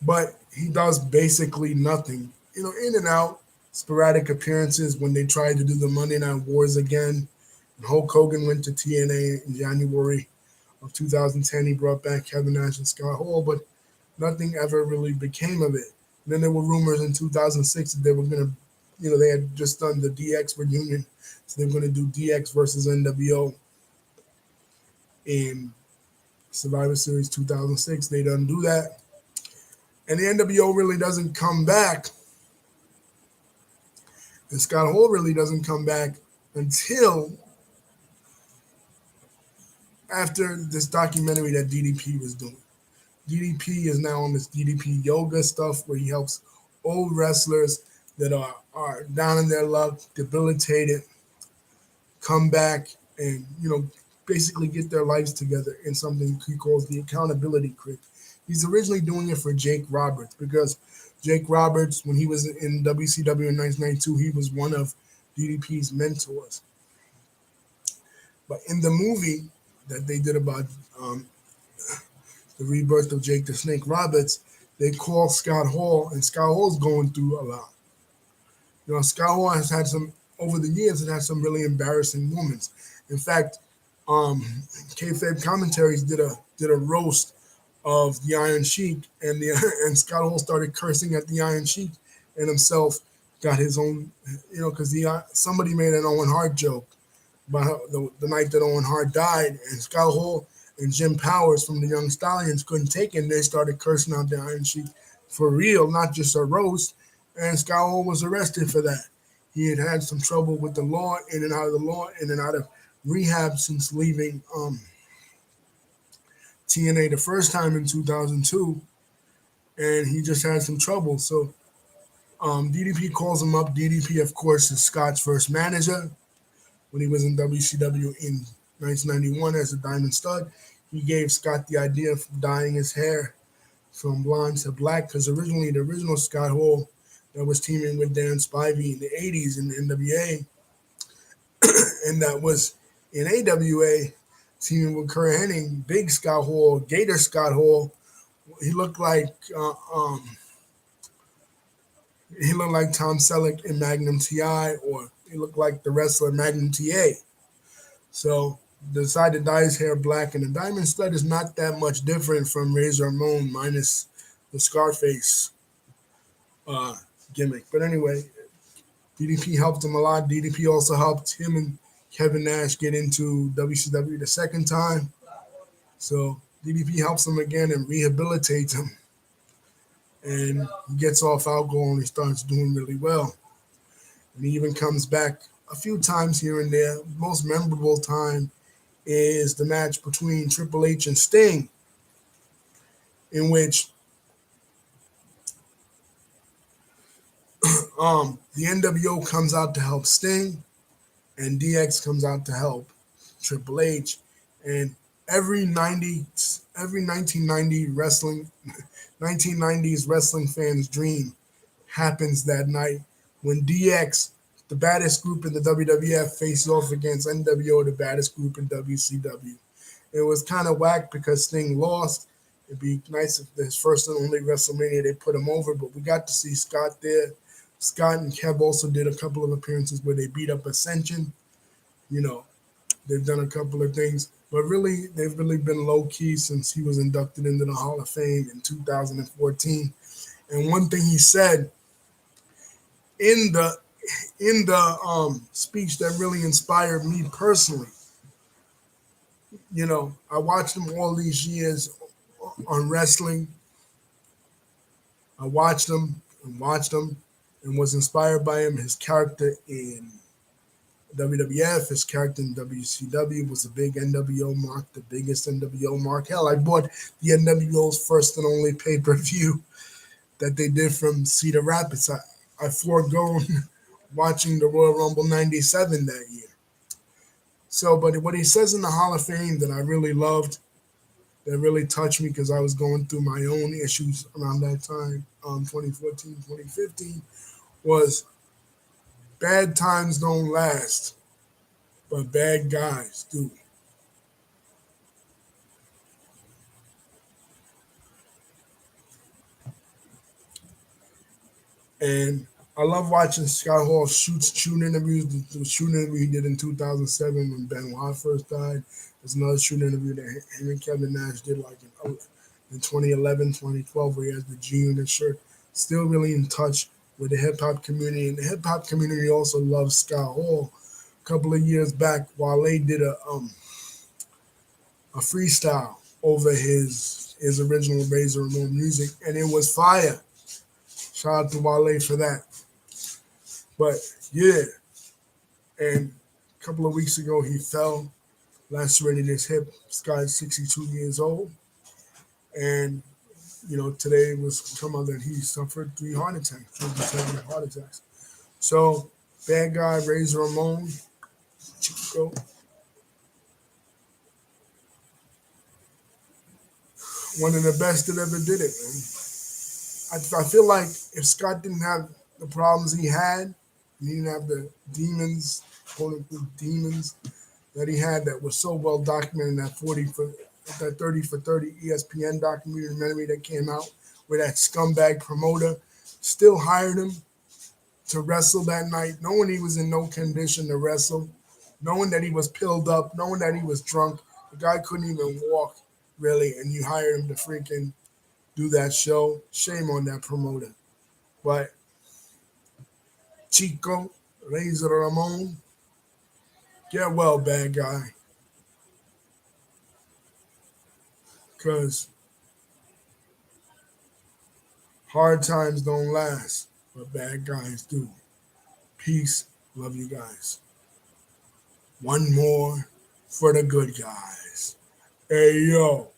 But he does basically nothing. In and out, sporadic appearances when they tried to do the Monday Night Wars again. And Hulk Hogan went to TNA in January of 2010. He brought back Kevin Nash and Scott Hall, but nothing ever really became of it. And then there were rumors in 2006 that they were going to, they had just done the DX reunion. So they were going to do DX versus NWO in Survivor Series 2006. They didn't do that. And the NWO really doesn't come back. And Scott Hall really doesn't come back until after this documentary that DDP was doing. DDP is now on this DDP yoga stuff where he helps old wrestlers that are down in their luck, debilitated, come back and, basically get their lives together in something he calls the accountability crit. He's originally doing it for Jake Roberts because Jake Roberts, when he was in WCW in 1992, he was one of DDP's mentors. But in the movie that they did about the rebirth of Jake the Snake Roberts, they call Scott Hall, and Scott Hall's going through a lot. Scott Hall has had over the years, has had some really embarrassing moments. In fact, um, kayfabe commentaries did a roast of the Iron Sheik, and the and Scott Hall started cursing at the Iron Sheik, and himself got his own, because somebody made an Owen Hart joke about the night that Owen Hart died, and Scott Hall and Jim Powers from the Young Stallions couldn't take it, and they started cursing out the Iron Sheik for real, not just a roast, and Scott Hall was arrested for that. He had some trouble with the law, in and out of the law, in and out of rehab since leaving TNA the first time in 2002, and he just had some trouble. So DDP calls him up. DDP, of course, is Scott's first manager when he was in WCW in 1991 as a Diamond Stud. He gave Scott the idea of dyeing his hair from blonde to black, because originally the original Scott Hall that was teaming with Dan Spivey in the 80s in the NWA, and that was in AWA teaming with Kurt Hennig, Big Scott Hall, Gator Scott Hall. He looked like Tom Selleck in Magnum TI, or he looked like the wrestler Magnum TA. So decided to dye his hair black, and the Diamond Stud is not that much different from Razor Ramon minus the Scarface gimmick. But anyway, DDP helped him a lot. DDP also helped him and Kevin Nash get into WCW the second time. So DDP helps him again and rehabilitates him. And he gets off alcohol and he starts doing really well. And he even comes back a few times here and there. Most memorable time is the match between Triple H and Sting, in which the NWO comes out to help Sting, and DX comes out to help Triple H. And every 1990 wrestling 1990s wrestling fans' dream happens that night when DX, the baddest group in the WWF, faces off against NWO, the baddest group in WCW. It was kind of whack because Sting lost. It'd be nice if his first and only WrestleMania they put him over, but we got to see Scott there. Scott and Kev also did a couple of appearances where they beat up Ascension. They've done a couple of things, but really, they've really been low key since he was inducted into the Hall of Fame in 2014. And one thing he said in the speech that really inspired me personally, I watched him all these years on wrestling. I watched him and was inspired by him. His character in WWF, his character in WCW was a big NWO mark, the biggest NWO mark. Hell, I bought the NWO's first and only pay-per-view that they did from Cedar Rapids. I foregone watching the Royal Rumble 97 that year. So, but what he says in the Hall of Fame that I really loved, that really touched me because I was going through my own issues around that time, 2014, 2015, was bad times don't last, but bad guys do. And I love watching Scott Hall shoot interviews. The shoot interview he did in 2007 when Benoit first died. There's another shoot interview that him and Kevin Nash did like in 2011, 2012, where he has the G-Unit shirt. Still really in touch with the hip-hop community. And the hip-hop community also loves Scott Hall. A couple of years back, Wale did a freestyle over his original Razor Ramon music, and it was fire. Shout out to Wale for that. But yeah, and a couple of weeks ago he fell, lacerated his hip. Scott's 62 years old, and today was come out that he suffered 3 heart attacks. So bad guy Razor Ramon, Chico. One of the best that ever did it, man. I feel like if Scott didn't have the problems he had, he didn't have the demons, quote unquote demons that he had that was so well documented in that 30 for 30 ESPN documentary that came out, where that scumbag promoter still hired him to wrestle that night, knowing he was in no condition to wrestle. knowing that he was pilled up, knowing that he was drunk. The guy couldn't even walk, really, and you hired him to freaking do that show. Shame on that promoter. But Chico, Razor Ramon, get well, bad guy. Because hard times don't last, but bad guys do. Peace. Love you guys. One more for the good guys. Hey, yo.